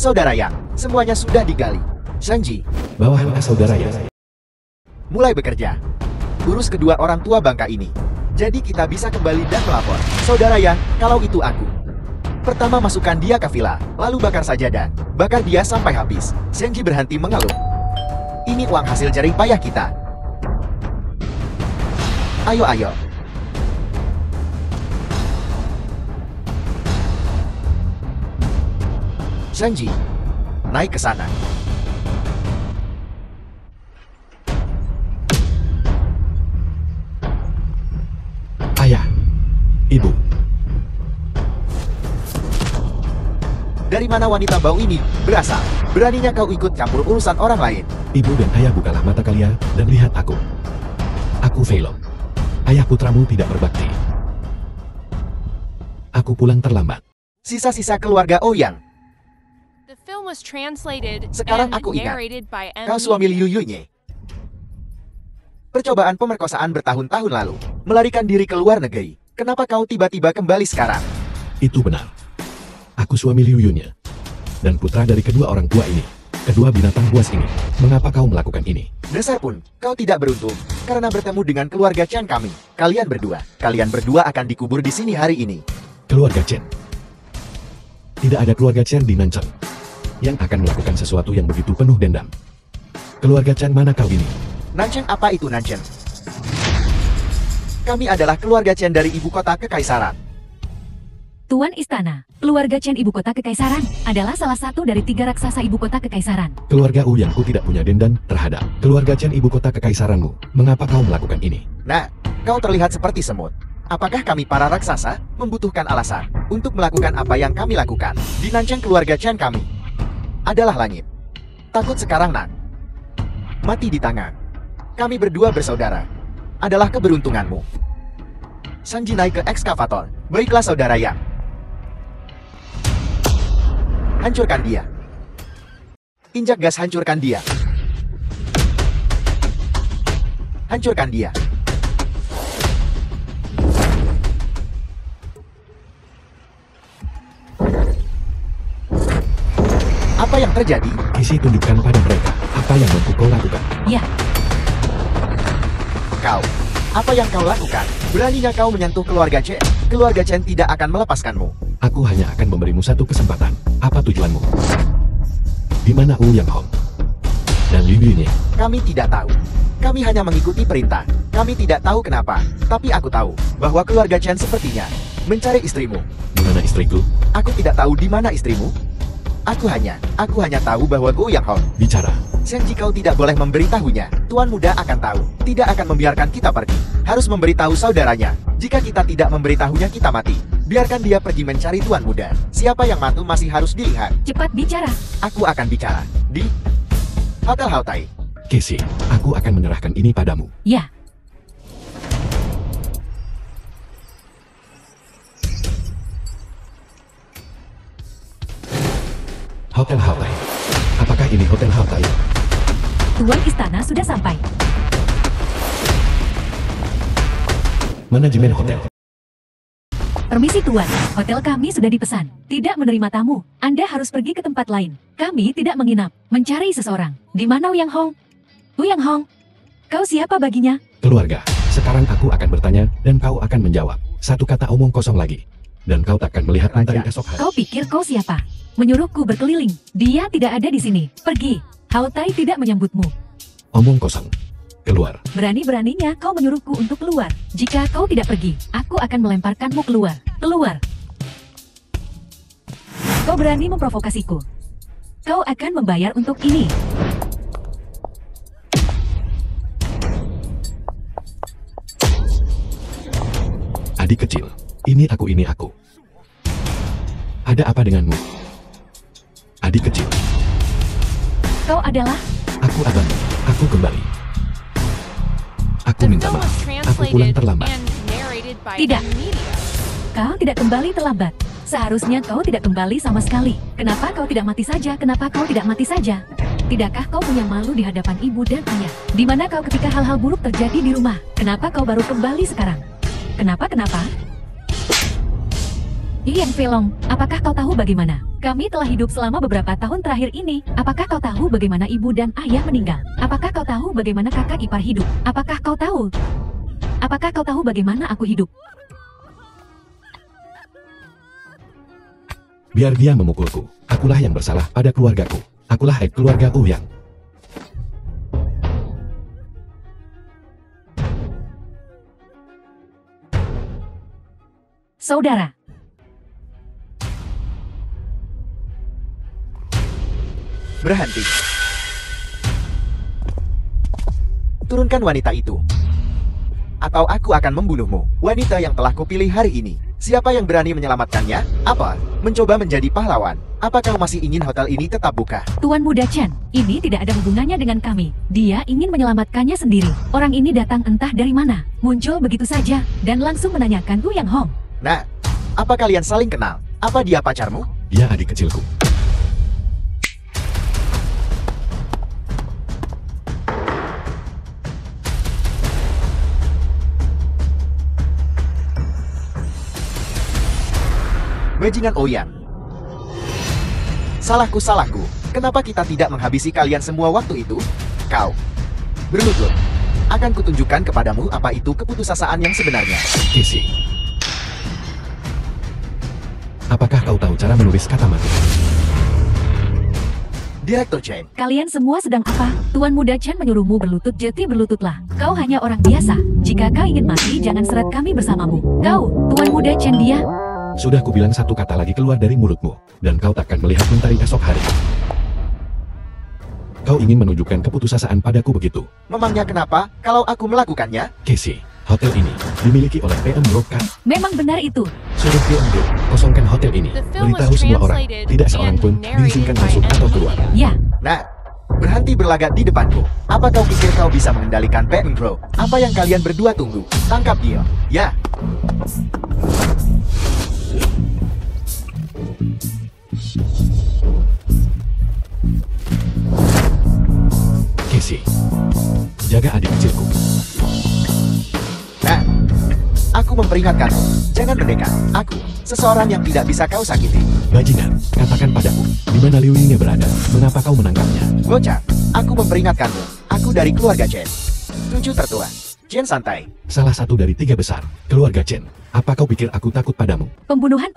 Saudara Yang, semuanya sudah digali. Sanji, Bawahanlah saudara ya. mulai bekerja. Urus kedua orang tua bangka ini. Jadi kita bisa kembali dan melapor. Saudara Yang, kalau itu aku. Pertama masukkan dia ke villa, lalu bakar saja dan bakar dia sampai habis. Sanji berhenti mengeluh. Ini uang hasil jerih payah kita. Ayo ayo. Sanji, naik ke sana. Ayah, ibu, Dari mana wanita bau ini berasal? Beraninya kau ikut campur urusan orang lain. ibu dan ayah bukalah mata kalian dan lihat aku. Aku Velom. Ayah putramu tidak berbakti. Aku pulang terlambat. Sisa-sisa keluarga Ouyang. The film was translated Sekarang and aku ingat. narrated by Kau suami Liu Yunye. Percobaan pemerkosaan bertahun-tahun lalu. Melarikan diri ke luar negeri. Kenapa kau tiba-tiba kembali sekarang? Itu benar. Aku suami Liu Yunye. Dan putra dari kedua orang tua ini. Kedua binatang buas ini. Mengapa kau melakukan ini? Dasar pun, kau tidak beruntung. Karena bertemu dengan keluarga Chen kami. Kalian berdua akan dikubur di sini hari ini. Keluarga Chen. Tidak ada keluarga Chen di Nanchang yang akan melakukan sesuatu yang begitu penuh dendam. Keluarga Chen mana kau ini? Nanchen apa itu Nanchen? Kami adalah keluarga Chen dari ibu kota kekaisaran. Tuan Istana, keluarga Chen ibu kota kekaisaran adalah salah satu dari 3 raksasa ibu kota kekaisaran. Keluarga Ouyangku tidak punya dendam terhadap keluarga Chen ibu kota kekaisaranmu. Mengapa kau melakukan ini? Nah, kau terlihat seperti semut. Apakah kami para raksasa membutuhkan alasan untuk melakukan apa yang kami lakukan? Di Nanchen keluarga Chen kami adalah langit. Takut sekarang nak? Mati di tangan. Kami berdua bersaudara. Adalah keberuntunganmu. Sanji naik ke ekskavator. Baiklah saudara Yang. Hancurkan dia. Injak gas, hancurkan dia. Hancurkan dia. Apa yang terjadi? Isi tunjukkan pada mereka apa yang mampu kau lakukan. Ya, Kau. Apa yang kau lakukan? Beraninya kau menyentuh keluarga Chen. Keluarga Chen tidak akan melepaskanmu. Aku hanya akan memberimu satu kesempatan. Apa tujuanmu? Di mana Ouyang Hong dan Liu Yunye? Kami tidak tahu. Kami hanya mengikuti perintah. Kami tidak tahu kenapa. Tapi aku tahu bahwa keluarga Chen sepertinya mencari istrimu. Di mana istriku? Aku tidak tahu di mana istrimu. Aku hanya tahu bahwa Ouyang Hong. Bicara. Sanji, kau tidak boleh memberitahunya. Tuan muda akan tahu. Tidak akan membiarkan kita pergi. Harus memberitahu saudaranya. Jika kita tidak memberitahunya, kita mati. Biarkan dia pergi mencari tuan muda. Siapa yang mati masih harus dilihat. cepat bicara. Aku akan bicara. Di Hotel Haotai. Casey, aku akan menyerahkan ini padamu. Ya, Hotel Haotai. Apakah ini Hotel Haotai? Tuan Istana sudah sampai. Manajemen hotel. Permisi Tuan, hotel kami sudah dipesan. Tidak menerima tamu. Anda harus pergi ke tempat lain. Kami tidak menginap. Mencari seseorang. Di mana Ouyang Hong? Ouyang Hong? Kau siapa baginya? Keluarga. Sekarang aku akan bertanya dan kau akan menjawab. Satu kata omong kosong lagi. Dan kau takkan melihat mentari esok hari. Kau pikir kau siapa? Menyuruhku berkeliling. Dia tidak ada di sini. Pergi. Haotai tidak menyambutmu. Omong kosong. Keluar. Berani-beraninya kau menyuruhku untuk keluar. Jika kau tidak pergi, aku akan melemparkanmu keluar. Keluar. Kau berani memprovokasiku. Kau akan membayar untuk ini. Adik kecil. Ini aku. Ada apa denganmu? Adik kecil. Kau adalah... Aku abang. Aku kembali. Aku The minta film maaf. was Aku pulang translated terlambat. and narrated by Tidak. Media. Kau tidak kembali terlambat. Seharusnya kau tidak kembali sama sekali. Kenapa kau tidak mati saja? Kenapa kau tidak mati saja? Tidakkah kau punya malu di hadapan ibu dan ayah? Di mana kau ketika hal-hal buruk terjadi di rumah? Kenapa kau baru kembali sekarang? Kenapa? Yang Velong, apakah kau tahu bagaimana? Kami telah hidup selama beberapa tahun terakhir ini. Apakah kau tahu bagaimana ibu dan ayah meninggal? Apakah kau tahu bagaimana kakak ipar hidup? Apakah kau tahu? Apakah kau tahu bagaimana aku hidup? Biar dia memukulku. Akulah yang bersalah pada keluargaku. Akulah keluarga Ouyang. Saudara, Berhenti. Turunkan wanita itu. Atau aku akan membunuhmu. Wanita yang telah kupilih hari ini. Siapa yang berani menyelamatkannya? Apa? Mencoba menjadi pahlawan. Apa kau masih ingin hotel ini tetap buka? Tuan Muda Chen, ini tidak ada hubungannya dengan kami. Dia ingin menyelamatkannya sendiri. Orang ini datang entah dari mana, muncul begitu saja, dan langsung menanyakan Ouyang Hong. Nah, apa kalian saling kenal? Apa dia pacarmu? Dia adik kecilku. Bajingan Ouyang. Salahku. Kenapa kita tidak menghabisi kalian semua waktu itu? Kau berlutut. Akan kutunjukkan kepadamu apa itu keputusasaan yang sebenarnya. Casey. Apakah kau tahu cara menulis kata mati? Direktur Chen, Kalian semua sedang apa? Tuan Muda Chen menyuruhmu berlutut, jadi berlututlah. Kau hanya orang biasa. Jika kau ingin mati, jangan seret kami bersamamu. Kau, Tuan Muda Chen dia. Sudah kubilang satu kata lagi keluar dari mulutmu, dan kau takkan melihat mentari esok hari. Kau ingin menunjukkan keputusasaan padaku begitu? memangnya kenapa kalau aku melakukannya? Casey, hotel ini dimiliki oleh PM Group kan? Memang benar itu. Suruh PM Group kosongkan hotel ini. The film was Beritahu semua orang, translated tidak seorang and pun narrated diizinkan by masuk atau Ed keluar. Media. Ya, Nah, berhenti berlagak di depanku. Apa kau pikir kau bisa mengendalikan PM Group? Apa yang kalian berdua tunggu? Tangkap dia. Ya. Casey, jaga adik kecilku. Nah, aku memperingatkanmu. Jangan mendekat. Aku, seseorang yang tidak bisa kau sakiti. Bajingan, katakan padaku, di mana Liu Yingnya berada? Mengapa kau menangkapnya? Bocah, aku memperingatkanmu. Aku dari keluarga Chen. 7 tertua. Chen santai. Salah satu dari 3 besar, keluarga Chen. Apa kau pikir aku takut padamu? pembunuhan.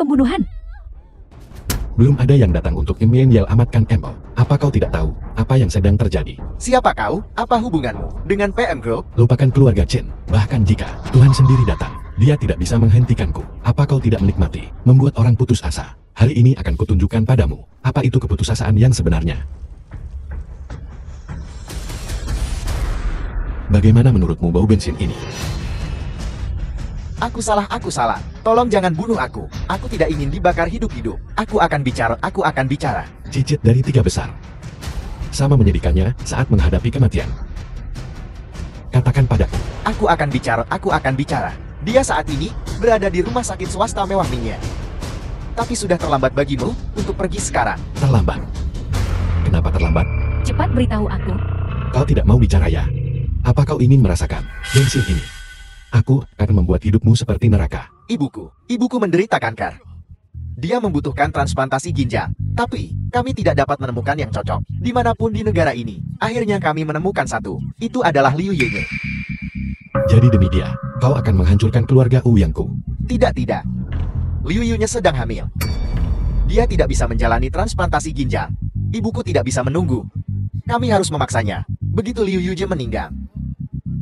Belum ada yang datang untuk menyelamatkan Emo. Apa kau tidak tahu apa yang sedang terjadi? Siapa kau? Apa hubunganmu dengan PM Group? Lupakan keluarga Chen. Bahkan jika Tuhan sendiri datang, dia tidak bisa menghentikanku. Apa kau tidak menikmati membuat orang putus asa? Hari ini akan kutunjukkan padamu apa itu keputusasaan yang sebenarnya. Bagaimana menurutmu bau bensin ini? Aku salah. Tolong jangan bunuh aku. Aku tidak ingin dibakar hidup-hidup. Aku akan bicara. Cicit dari 3 besar. Sama menyedihkannya saat menghadapi kematian. Katakan padaku, Aku akan bicara. Dia saat ini berada di rumah sakit swasta mewah Mingye. Tapi sudah terlambat bagimu untuk pergi sekarang. terlambat. Kenapa terlambat? Cepat beritahu aku. Kau tidak mau bicara ya? Apa kau ingin merasakan bensin ini? Aku akan membuat hidupmu seperti neraka. Ibuku menderita kanker. Dia membutuhkan transplantasi ginjal. Tapi, kami tidak dapat menemukan yang cocok. Dimanapun di negara ini, akhirnya kami menemukan satu. Itu adalah Liu Yingye. Jadi demi dia, kau akan menghancurkan keluarga Ouyangku. Tidak. Liu Yingye sedang hamil. Dia tidak bisa menjalani transplantasi ginjal. Ibuku tidak bisa menunggu. Kami harus memaksanya. Begitu Liu Yingye meninggal,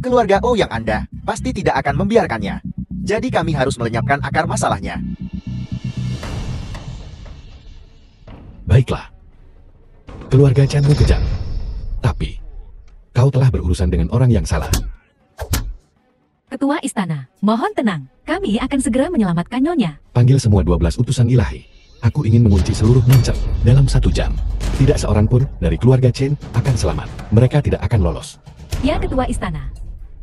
keluarga Ouyang Anda pasti tidak akan membiarkannya. Jadi kami harus melenyapkan akar masalahnya. Baiklah. Keluarga Chanmu kejam. Tapi, kau telah berurusan dengan orang yang salah. Ketua Istana, mohon tenang. Kami akan segera menyelamatkan Nyonya. Panggil semua 12 utusan ilahi. Aku ingin mengunci seluruh Nancheng dalam 1 jam. Tidak seorang pun dari keluarga Chen akan selamat. Mereka tidak akan lolos. Ya, Ketua Istana.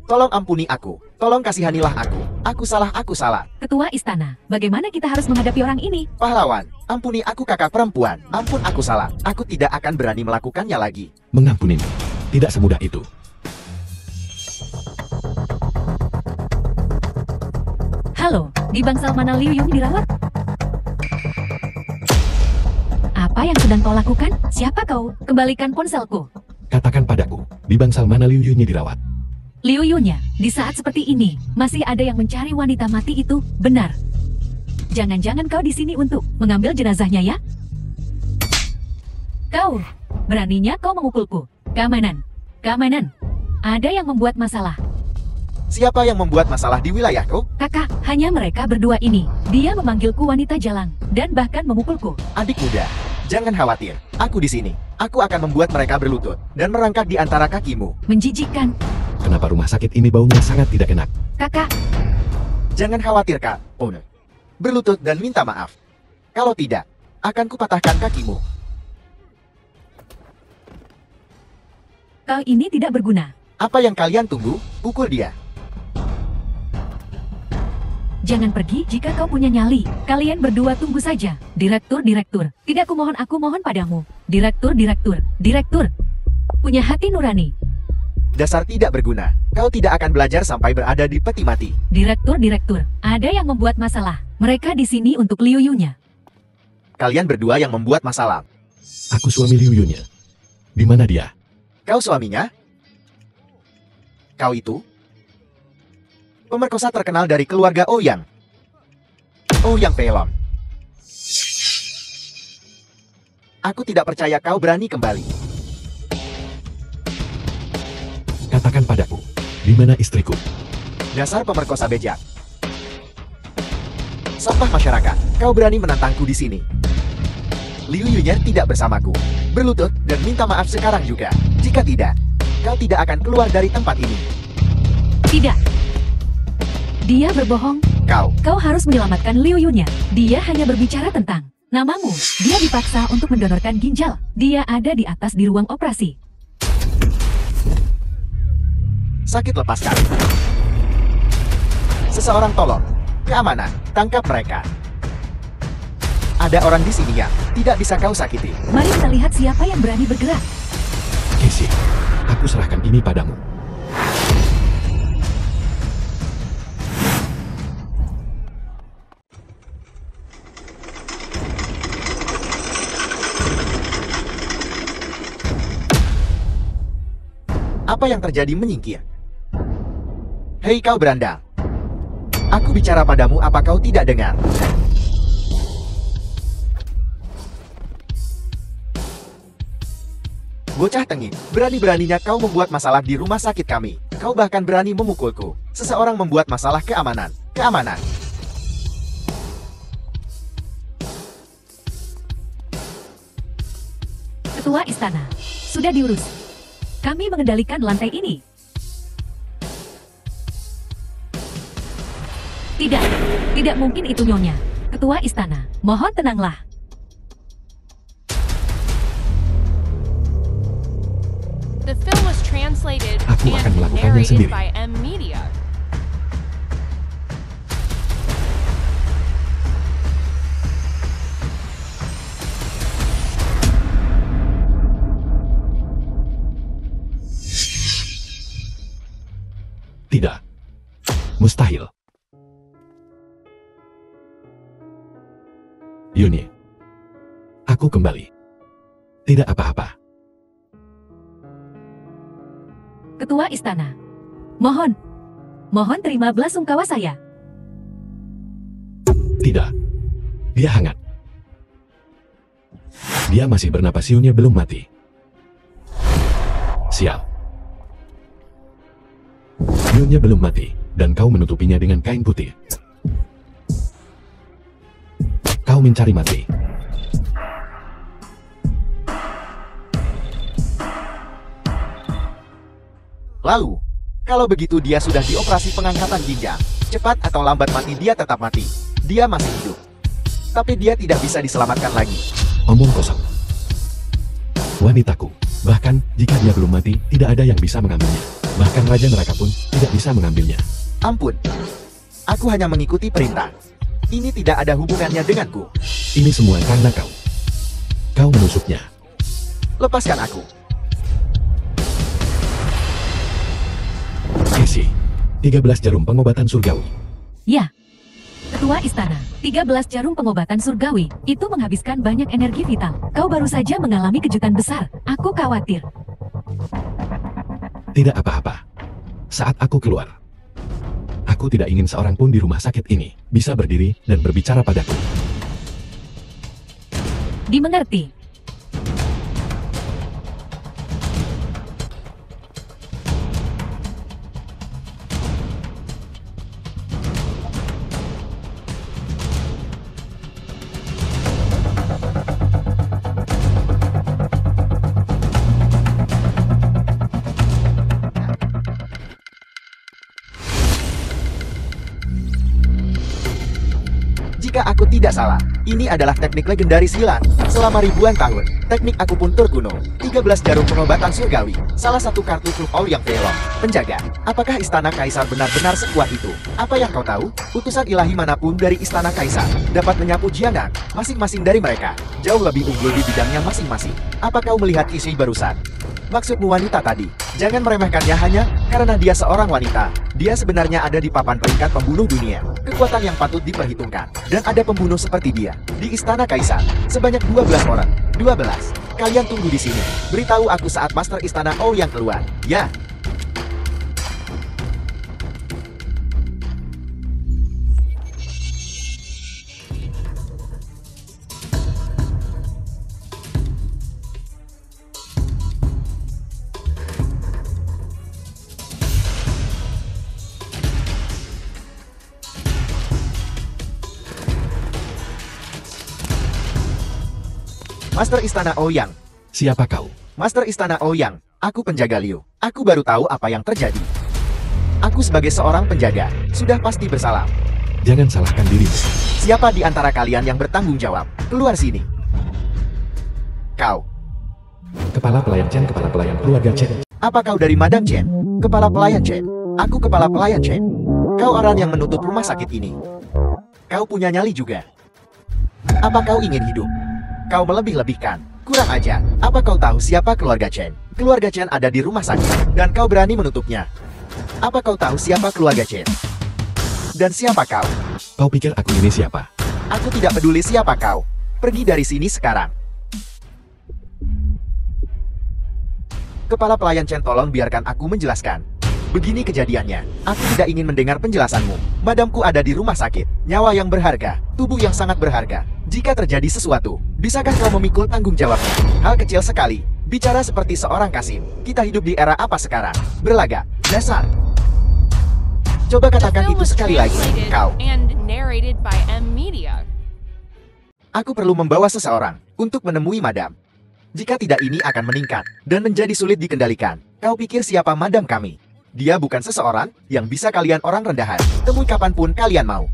Tolong ampuni aku. Tolong kasihanilah aku. Aku salah. Ketua Istana, bagaimana kita harus menghadapi orang ini? Pahlawan, ampuni aku kakak perempuan. Ampun aku salah. Aku tidak akan berani melakukannya lagi. Mengampunimu. Tidak semudah itu. Halo, di bangsal mana Liu Yong dirawat? Apa yang sedang kau lakukan? Siapa kau? Kembalikan ponselku. Katakan padaku, di bangsal mana Liu Yunya dirawat? Liu Yunya, di saat seperti ini, masih ada yang mencari wanita mati itu, benar. Jangan-jangan kau di sini untuk mengambil jenazahnya ya? Kau, beraninya kau memukulku. Keamanan, keamanan. Ada yang membuat masalah. Siapa yang membuat masalah di wilayahku? Kakak, hanya mereka berdua ini. Dia memanggilku wanita jalang, dan bahkan memukulku. Adik muda, jangan khawatir. Aku di sini. Aku akan membuat mereka berlutut dan merangkak di antara kakimu. Menjijikkan. Kenapa rumah sakit ini baunya sangat tidak enak? Kakak, Jangan khawatir, Kak. Ono. Berlutut dan minta maaf. Kalau tidak, akan kupatahkan kakimu. kau ini tidak berguna. Apa yang kalian tunggu? Pukul dia. Jangan pergi jika kau punya nyali. Kalian berdua tunggu saja. Direktur, Tidak aku mohon padamu. Direktur. Punya hati nurani. Dasar tidak berguna. Kau tidak akan belajar sampai berada di peti mati. Direktur. Ada yang membuat masalah. Mereka di sini untuk Liu Yunya. Kalian berdua yang membuat masalah. Aku suami Liu Yunya. Di mana dia? Kau suaminya? Kau itu? Pemerkosa terkenal dari keluarga Ouyang. Ouyang Pelon. Aku tidak percaya kau berani kembali. Katakan padaku, di mana istriku? Dasar pemerkosa bejat. Sampah masyarakat, kau berani menantangku di sini. Liu Yunya tidak bersamaku. Berlutut dan minta maaf sekarang juga. Jika tidak, kau tidak akan keluar dari tempat ini. Tidak. Dia berbohong. Kau harus menyelamatkan Liu Yunya. Dia hanya berbicara tentang namamu. Dia dipaksa untuk mendonorkan ginjal. Dia ada di atas di ruang operasi. Sakit lepaskan. Seseorang tolong. Keamanan, tangkap mereka. Ada orang di sini yang tidak bisa kau sakiti. Mari kita lihat siapa yang berani bergerak. Casey, aku serahkan ini padamu. Apa yang terjadi menyingkir? Hei kau berandal. Aku bicara padamu, apa kau tidak dengar? Bocah tengik, berani-beraninya kau membuat masalah di rumah sakit kami. Kau bahkan berani memukulku. Seseorang membuat masalah keamanan. Keamanan. Ketua istana, sudah diurus. Kami mengendalikan lantai ini. Tidak mungkin itu nyonya. Ketua istana, mohon tenanglah. The film was translated Aku akan and melakukannya narrated sendiri. by M Media. Tidak. Mustahil. Yuni. Aku kembali. Tidak apa-apa. Ketua istana, mohon terima belasungkawa saya. Tidak. Dia hangat. Dia masih bernapas, siunya belum mati. Sial. Siunya belum mati, dan kau menutupinya dengan kain putih. Kau mencari mati. Lalu, kalau begitu dia sudah dioperasi pengangkatan ginjal. Cepat atau lambat mati dia tetap mati. Dia masih hidup. Tapi dia tidak bisa diselamatkan lagi. Omong kosong. Wanitaku. Bahkan, jika dia belum mati, tidak ada yang bisa mengambilnya. Bahkan Raja Neraka pun tidak bisa mengambilnya. Ampun. Aku hanya mengikuti perintah. Ini tidak ada hubungannya denganku. Ini semua karena kau. Kau menusuknya. Lepaskan aku. Casey, 13 jarum pengobatan surgawi. Ya. Ketua Istana, 13 jarum pengobatan surgawi, itu menghabiskan banyak energi vital. Kau baru saja mengalami kejutan besar, aku khawatir. Tidak apa-apa. Saat aku keluar, aku tidak ingin seorang pun di rumah sakit ini bisa berdiri dan berbicara padaku. Dimengerti. Jika aku tidak salah, ini adalah teknik legendaris Hilan. Selama ribuan tahun, teknik aku pun terkuno. 13 jarum pengobatan surgawi, salah satu kartu klub Ouyang Velong. Penjaga, apakah Istana Kaisar benar-benar sekuat itu? Apa yang kau tahu? Utusan ilahi manapun dari Istana Kaisar dapat menyapu Jiandang. Masing-masing dari mereka jauh lebih unggul di bidangnya masing-masing. Apa kau melihat Qixi barusan? Maksudmu wanita tadi? Jangan meremehkannya hanya karena dia seorang wanita. Dia sebenarnya ada di papan peringkat pembunuh dunia. Kekuatan yang patut diperhitungkan. Dan ada pembunuh seperti dia di Istana Kaisar. Sebanyak 12 orang. 12. Kalian tunggu di sini. Beritahu aku saat Master Istana Ouyang keluar. Ya. Master Istana Ouyang. Siapa kau? Master Istana Ouyang, aku penjaga Liu. Aku baru tahu apa yang terjadi. Aku sebagai seorang penjaga, sudah pasti bersalah. Jangan salahkan dirimu. Siapa di antara kalian yang bertanggung jawab? Keluar sini. Kau. Kepala pelayan Chen, kepala pelayan keluarga Chen. Apa kau dari Madam Chen? Kepala pelayan Chen. Aku kepala pelayan Chen. Kau orang yang menutup rumah sakit ini. Kau punya nyali juga. Apa kau ingin hidup? Kau melebih-lebihkan. Kurang ajar. Apa kau tahu siapa keluarga Chen? Keluarga Chen ada di rumah sakit, dan kau berani menutupnya. Apa kau tahu siapa keluarga Chen? Dan siapa kau? Kau pikir aku ini siapa? Aku tidak peduli siapa kau. Pergi dari sini sekarang. Kepala pelayan Chen, tolong biarkan aku menjelaskan. Begini kejadiannya. Aku tidak ingin mendengar penjelasanmu. Madamku ada di rumah sakit. Nyawa yang berharga. Tubuh yang sangat berharga. Jika terjadi sesuatu, bisakah kau memikul tanggung jawabnya? Hal kecil sekali. Bicara seperti seorang Kasim. Kita hidup di era apa sekarang? Berlagak. Dasar. Coba The katakan film itu was sekali lagi. translated Kau. and narrated by M Media. Aku perlu membawa seseorang untuk menemui Madam. Jika tidak, ini akan meningkat dan menjadi sulit dikendalikan. Kau pikir siapa Madam kami? Dia bukan seseorang yang bisa kalian orang rendahan. Temui kapanpun kalian mau.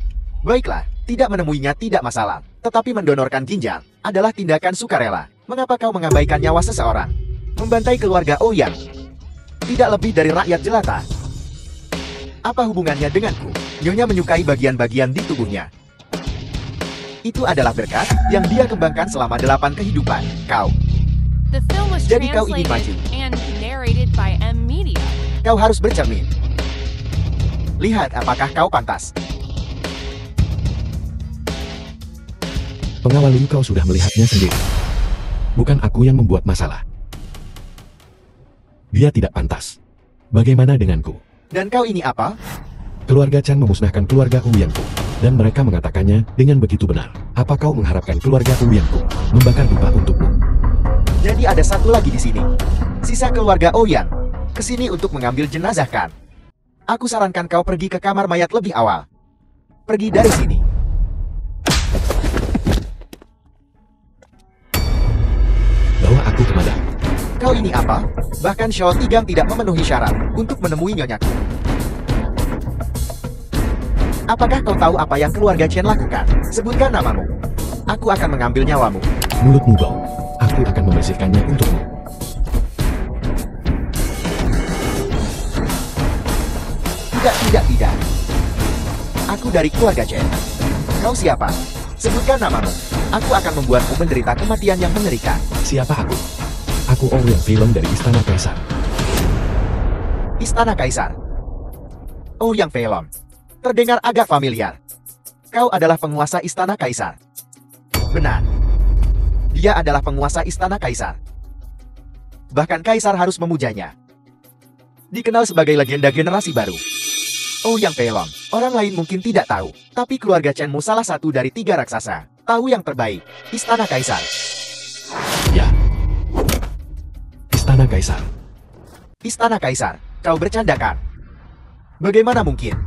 Baiklah, tidak menemuinya tidak masalah. Tetapi mendonorkan ginjal adalah tindakan sukarela. Mengapa kau mengabaikan nyawa seseorang? Membantai keluarga Ouyang. Tidak lebih dari rakyat jelata. Apa hubungannya denganku? Nyonya menyukai bagian-bagian di tubuhnya. Itu adalah berkat yang dia kembangkan selama 8 kehidupan. Kau. The film was Jadi kau ingin translated maju. and narrated by M Media. Kau harus bercermin. Lihat apakah kau pantas. Pengawal Liu, kau sudah melihatnya sendiri. Bukan aku yang membuat masalah. Dia tidak pantas. Bagaimana denganku? Dan kau ini apa? Keluarga Chen memusnahkan keluarga Ouyangku. Dan mereka mengatakannya dengan begitu benar. Apa kau mengharapkan keluarga Ouyangku membakar dupa untukmu? Jadi ada satu lagi di sini. Sisa keluarga Ouyang. Kesini untuk mengambil jenazah kan? Aku sarankan kau pergi ke kamar mayat lebih awal. Pergi dari sini. Bawa aku ke Madam. Kau ini apa? Bahkan Xiao Tigang tidak memenuhi syarat untuk menemui nyonyaku. Apakah kau tahu apa yang keluarga Chen lakukan? Sebutkan namamu. Aku akan mengambil nyawamu. Mulutmu bau. Aku akan membersihkannya untukmu. Tidak. Aku dari keluarga Chen. Kau siapa? Sebutkan namamu. Aku akan membuatmu menderita kematian yang mengerikan. Siapa aku? Aku Ouyang Velong dari Istana Kaisar. Istana Kaisar. Ouyang Velong. Terdengar agak familiar. Kau adalah penguasa Istana Kaisar. Benar. Dia adalah penguasa Istana Kaisar. Bahkan Kaisar harus memujanya. Dikenal sebagai legenda generasi baru. Oh Yang Pelong, orang lain mungkin tidak tahu, tapi keluarga Chenmu salah satu dari 3 raksasa. Tahu yang terbaik, Istana Kaisar. Ya. Istana Kaisar. Istana Kaisar, kau bercandakan. Bagaimana mungkin?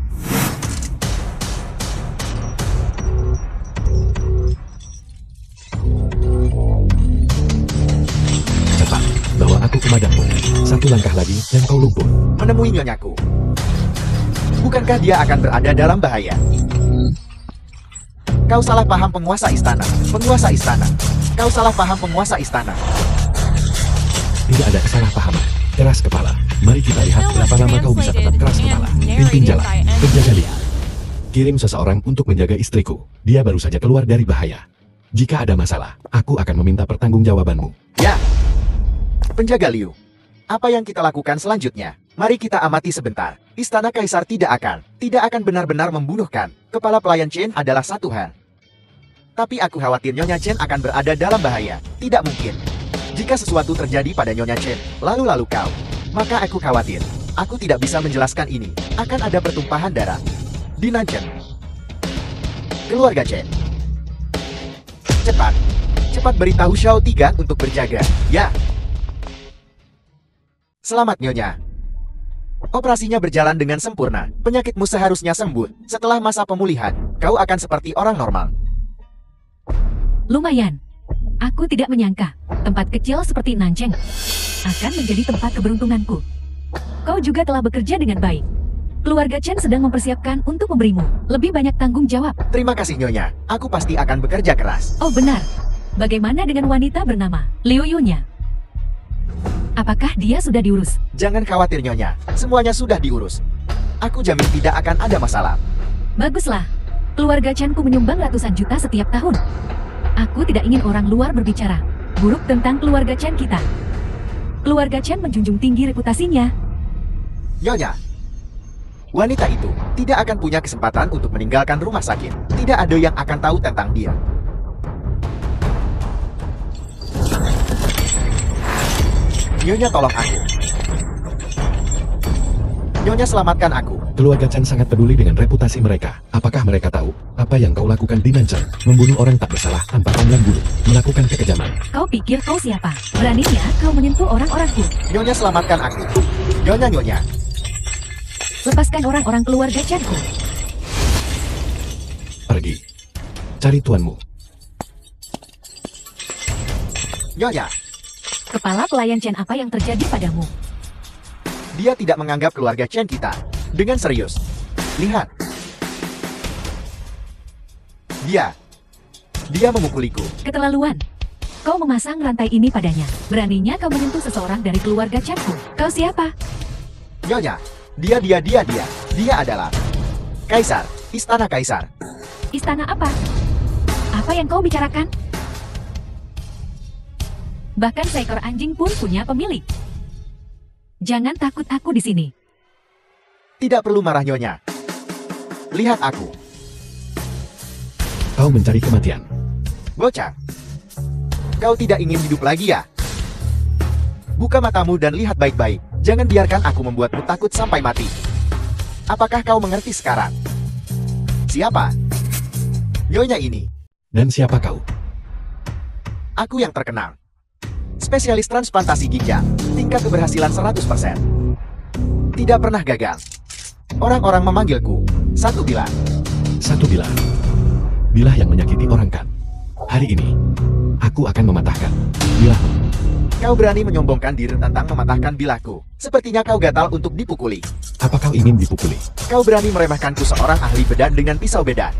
Cepat, bawa aku ke madangmu. 1 langkah lagi dan kau lumpuh. Menemui nyonyaku. Bukankah dia akan berada dalam bahaya? Kau salah paham penguasa istana. Penguasa istana. Kau salah paham penguasa istana. Tidak ada kesalahpahaman. Keras kepala. Mari kita lihat Film was berapa lama kau bisa tetap keras translated kepala. and Pimpin narrated jalan. by M. Penjaga lihat. Kirim seseorang untuk menjaga istriku. Dia baru saja keluar dari bahaya. Jika ada masalah, aku akan meminta pertanggungjawabanmu. Ya. Penjaga Liu. Apa yang kita lakukan selanjutnya? Mari kita amati sebentar. Istana Kaisar tidak akan benar-benar membunuhkan. Kepala pelayan Chen adalah satu hal. Tapi aku khawatir Nyonya Chen akan berada dalam bahaya. Tidak mungkin. Jika sesuatu terjadi pada Nyonya Chen, lalu kau, maka aku khawatir. Aku tidak bisa menjelaskan ini. Akan ada pertumpahan darah. Di Nanchen. Keluarga Chen. Cepat beritahu Xiao Tiga untuk berjaga. Ya. Selamat Nyonya. Operasinya berjalan dengan sempurna. Penyakitmu seharusnya sembuh. Setelah masa pemulihan, kau akan seperti orang normal. Lumayan. Aku tidak menyangka tempat kecil seperti Nancheng akan menjadi tempat keberuntunganku. Kau juga telah bekerja dengan baik. Keluarga Chen sedang mempersiapkan untuk memberimu lebih banyak tanggung jawab. Terima kasih Nyonya. Aku pasti akan bekerja keras. Oh benar. Bagaimana dengan wanita bernama Liu Yunya? Apakah dia sudah diurus? Jangan khawatir Nyonya. Semuanya sudah diurus. Aku jamin tidak akan ada masalah. Baguslah. Keluarga Chen-ku menyumbang ratusan juta setiap tahun. Aku tidak ingin orang luar berbicara buruk tentang keluarga Chen kita. Keluarga Chen menjunjung tinggi reputasinya. Nyonya, wanita itu tidak akan punya kesempatan untuk meninggalkan rumah sakit. Tidak ada yang akan tahu tentang dia. Nyonya tolong aku. Nyonya selamatkan aku. Keluarga Chen sangat peduli dengan reputasi mereka. Apakah mereka tahu apa yang kau lakukan di Nanchen? Membunuh orang tak bersalah tanpa pandang bulu, melakukan kekejaman. Kau pikir kau siapa? Beraninya kau menyentuh orang-orangku. Nyonya selamatkan aku. Nyonya. Lepaskan orang-orang keluarga Chen-ku. Pergi. Cari tuanmu. Nyonya, Kepala pelayan Chen, apa yang terjadi padamu? dia tidak menganggap keluarga Chen kita dengan serius. Lihat. Dia memukuliku. Keterlaluan. Kau memasang rantai ini padanya. Beraninya kau menyentuh seseorang dari keluarga Chen-ku. Kau siapa? Nyonya, dia adalah Kaisar, Istana Kaisar. Istana apa? Apa yang kau bicarakan? Bahkan seekor anjing pun punya pemilik. Jangan takut aku di sini. Tidak perlu marah Nyonya. Lihat aku. Kau mencari kematian. Bocah. Kau tidak ingin hidup lagi ya? Buka matamu dan lihat baik-baik. Jangan biarkan aku membuatmu takut sampai mati. Apakah kau mengerti sekarang? Siapa? Nyonya ini. Dan siapa kau? Aku yang terkenal. Spesialis transplantasi ginjal. Tingkat keberhasilan 100%. Tidak pernah gagal. Orang-orang memanggilku Satu Bilah. Satu bilah. Bilah yang menyakiti orang kan. Hari ini, aku akan mematahkan bilahmu. Kau berani menyombongkan diri tentang mematahkan bilahku. Sepertinya kau gatal untuk dipukuli. Apa kau ingin dipukuli? Kau berani meremehkanku seorang ahli bedan dengan pisau bedan.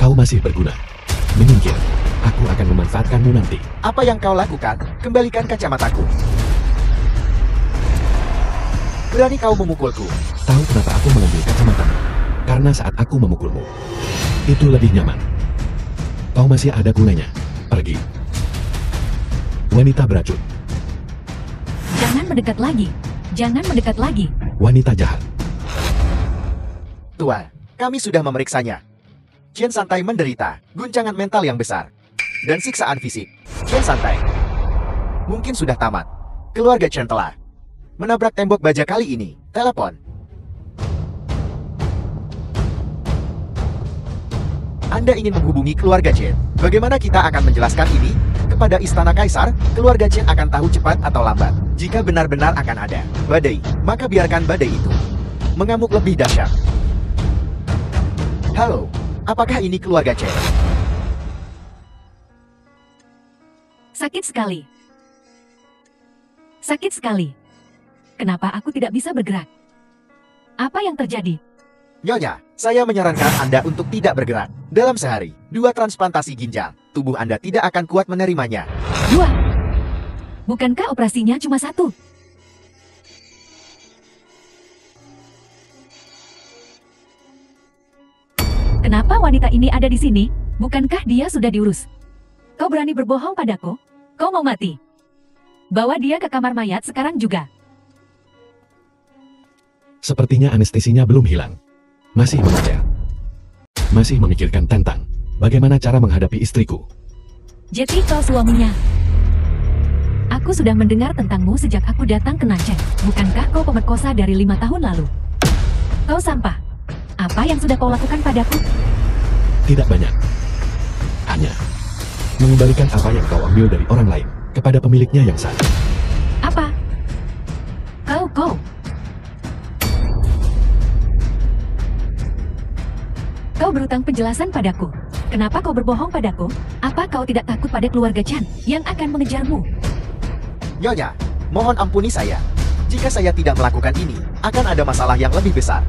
Kau masih berguna. Menyingkir. Aku akan memanfaatkanmu nanti. Apa yang kau lakukan? Kembalikan kacamataku. Berani kau memukulku. Tahu kenapa aku mengambil kacamatamu? Karena saat aku memukulmu, itu lebih nyaman. Kau masih ada gunanya. Pergi. Wanita beracun. Jangan mendekat lagi. Jangan mendekat lagi. Wanita jahat. Tuan, Kami sudah memeriksanya. Chen Santai menderita guncangan mental yang besar dan siksaan fisik. Chen Santai mungkin sudah tamat. Keluarga Chen telah menabrak tembok baja kali ini. Telepon. Anda ingin menghubungi keluarga Chen. Bagaimana kita akan menjelaskan ini kepada Istana Kaisar? Keluarga Chen akan tahu cepat atau lambat. Jika benar-benar akan ada badai, maka biarkan badai itu mengamuk lebih dahsyat. Halo, apakah ini keluarga Chen? Sakit sekali. Sakit sekali. Kenapa aku tidak bisa bergerak? Apa yang terjadi? Nyonya, saya menyarankan Anda untuk tidak bergerak. Dalam sehari, 2 transplantasi ginjal. Tubuh Anda tidak akan kuat menerimanya. 2. Bukankah operasinya cuma 1? Kenapa wanita ini ada di sini? Bukankah dia sudah diurus? Kau berani berbohong padaku? Kau mau mati? Bawa dia ke kamar mayat sekarang juga. Sepertinya anestesinya belum hilang. Masih mengejar. Masih memikirkan tentang bagaimana cara menghadapi istriku. Jetty, kau suaminya. Aku sudah mendengar tentangmu sejak aku datang ke Nanchang. Bukankah kau pemerkosa dari 5 tahun lalu? Kau sampah. Apa yang sudah kau lakukan padaku? Tidak banyak. Hanya mengembalikan apa yang kau ambil dari orang lain kepada pemiliknya yang sah. Apa? Kau. Kau berutang penjelasan padaku. Kenapa kau berbohong padaku? Apa kau tidak takut pada keluarga Chan yang akan mengejarmu? Nyonya, mohon ampuni saya. Jika saya tidak melakukan ini, akan ada masalah yang lebih besar.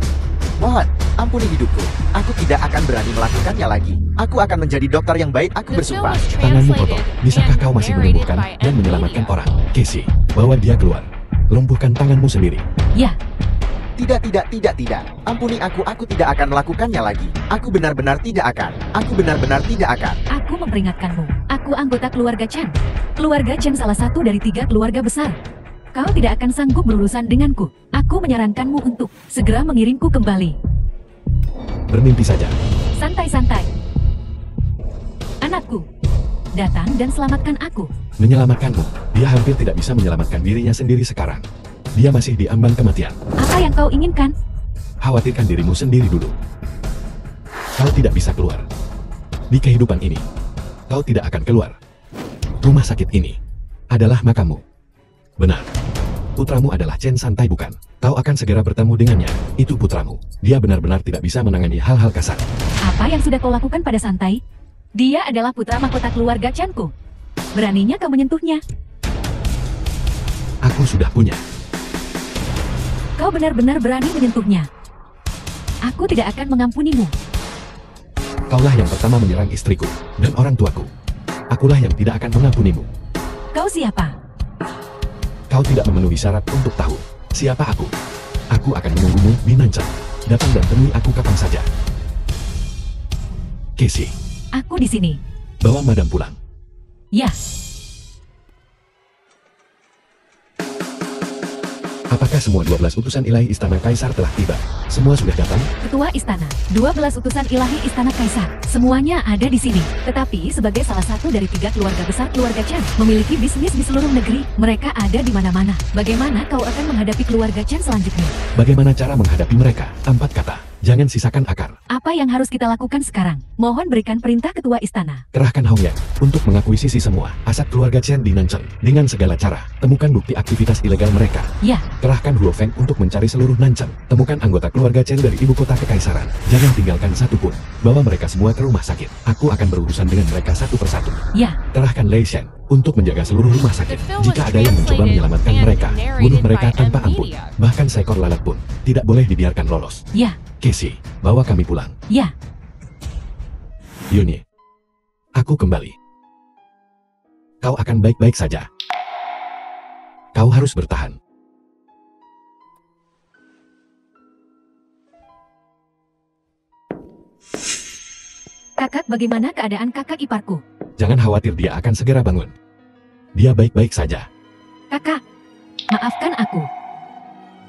Mohon, ampuni hidupku. Aku tidak akan berani melakukannya lagi. Aku akan menjadi dokter yang baik, aku The film bersumpah. was Tanganmu kotor. translated Bisakah and kau masih narrated menyembuhkan by dan M menyelamatkan Media. orang? Casey, bawa dia keluar. Lumpuhkan tanganmu sendiri. Ya, Tidak. Ampuni aku tidak akan melakukannya lagi. Aku benar-benar tidak akan. Aku benar-benar tidak akan. aku memperingatkanmu. Aku anggota keluarga Chan. Keluarga Chan salah satu dari 3 keluarga besar. Kau tidak akan sanggup berurusan denganku. Aku menyarankanmu untuk segera mengirimku kembali. Bermimpi saja. Santai-santai. Anakku, datang dan selamatkan aku. Menyelamatkanmu. Dia hampir tidak bisa menyelamatkan dirinya sendiri sekarang. Dia masih di ambang kematian. Apa yang kau inginkan? Khawatirkan dirimu sendiri dulu. Kau tidak bisa keluar. Di kehidupan ini, kau tidak akan keluar. Rumah sakit ini adalah makammu. Benar. Putramu adalah Chen Santai bukan? Kau akan segera bertemu dengannya. Itu putramu. Dia benar-benar tidak bisa menangani hal-hal kasar. Apa yang sudah kau lakukan pada Santai? Dia adalah putra mahkota keluarga Chanku. Beraninya kau menyentuhnya? Aku sudah punya. Kau benar-benar berani menyentuhnya. Aku tidak akan mengampunimu. Kaulah yang pertama menyerang istriku dan orang tuaku. Akulah yang tidak akan mengampunimu. Kau siapa? Kau tidak memenuhi syarat untuk tahu siapa aku. Aku akan menunggumu di Nanchang. Datang dan temui aku kapan saja. Casey, Aku di sini. bawa madam pulang. Ya, Apakah semua 12 utusan ilahi Istana Kaisar telah tiba? Semua sudah datang? Ketua Istana, 12 utusan ilahi Istana Kaisar. Semuanya ada di sini. Tetapi sebagai salah satu dari 3 keluarga besar keluarga Chan, memiliki bisnis di seluruh negeri, mereka ada di mana-mana. Bagaimana kau akan menghadapi keluarga Chan selanjutnya? Bagaimana cara menghadapi mereka? 4 kata. Jangan sisakan akar. Apa yang harus kita lakukan sekarang? Mohon berikan perintah Ketua Istana. Kerahkan Hong Yang untuk mengakuisisi semua aset keluarga Chen di Nanchang dengan segala cara. Temukan bukti aktivitas ilegal mereka. Ya, Kerahkan Huo Feng untuk mencari seluruh Nanchang. Temukan anggota keluarga Chen dari ibu kota kekaisaran. Jangan tinggalkan satupun. Bawa mereka semua ke rumah sakit. Aku akan berurusan dengan mereka satu persatu. ya, Kerahkan Lei Shen untuk menjaga seluruh rumah sakit. The film was Jika ada yang mencoba translated menyelamatkan and mereka, narrated bunuh mereka by tanpa M ampun. Media. Bahkan seekor lalat pun tidak boleh dibiarkan lolos. ya, Casey, bawa kami pulang. ya. Yuni, aku kembali. Kau akan baik-baik saja. Kau harus bertahan. Kakak, bagaimana keadaan kakak iparku? Jangan khawatir, dia akan segera bangun. Dia baik-baik saja. Kakak, maafkan aku.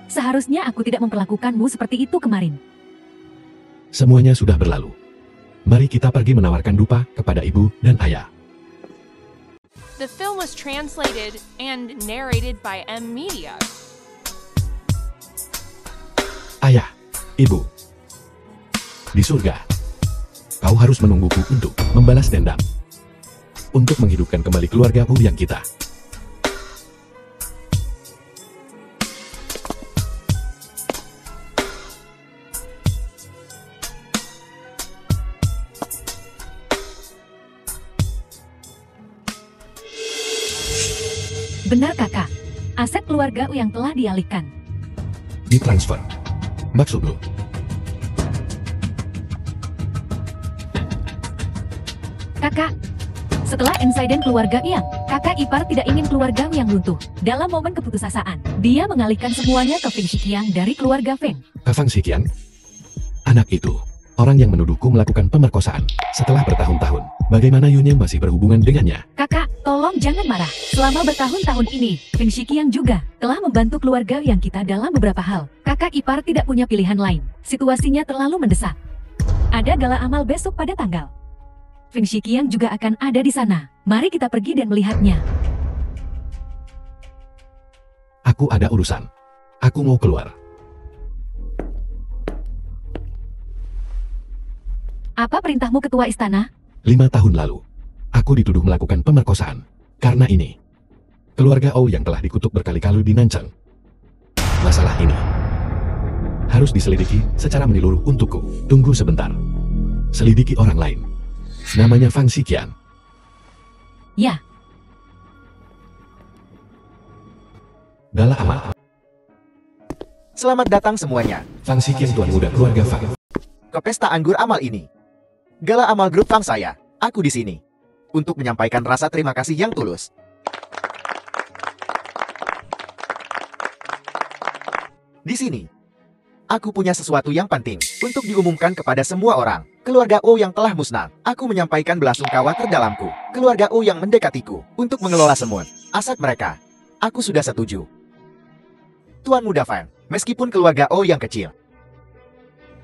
Seharusnya aku tidak memperlakukanmu seperti itu kemarin. Semuanya sudah berlalu. Mari kita pergi menawarkan dupa kepada ibu dan ayah. The film was translated and narrated by M Media. Ayah, ibu. Di surga, kau harus menungguku untuk membalas dendam. Untuk menghidupkan kembali keluarga Ouyang kita. Benar kakak, aset keluarga Ouyang telah dialihkan. Ditransfer. Maksud lo? Kakak, setelah insiden keluarga Ouyang, kakak ipar tidak ingin keluarga Ouyang runtuh. Dalam momen keputusasaan, dia mengalihkan semuanya ke Feng Shiqiang dari keluarga Feng. Ke Fang Shiqiang? Anak itu, orang yang menuduhku melakukan pemerkosaan. Setelah bertahun-tahun, bagaimana Yunya masih berhubungan dengannya? Kakak, tolong jangan marah. Selama bertahun-tahun ini, Feng Shiqiang juga telah membantu keluarga Ouyang kita dalam beberapa hal. Kakak ipar tidak punya pilihan lain. Situasinya terlalu mendesak. Ada gala amal besok pada tanggal. Feng Shiqiang juga akan ada di sana. Mari kita pergi dan melihatnya. Aku ada urusan. Aku mau keluar. Apa perintahmu ketua istana? 5 tahun lalu, aku dituduh melakukan pemerkosaan. Karena ini, keluarga Ouyang telah dikutuk berkali-kali di Nanchang. Masalah ini harus diselidiki secara menyeluruh untukku. Tunggu sebentar. Selidiki orang lain. Namanya Fang Shiqiang. Ya, Gala amal. Selamat datang semuanya Fang Shiqiang tuan muda keluarga Fang. ke pesta anggur amal ini. Gala amal grup Fang saya, aku di sini untuk menyampaikan rasa terima kasih yang tulus. Di sini, aku punya sesuatu yang penting untuk diumumkan kepada semua orang. Keluarga Ouyang telah musnah. Aku menyampaikan belasungkawa terdalamku. Keluarga Ouyang mendekatiku untuk mengelola semua aset mereka. Aku sudah setuju. Tuan Muda Fang, meskipun keluarga Ouyang kecil,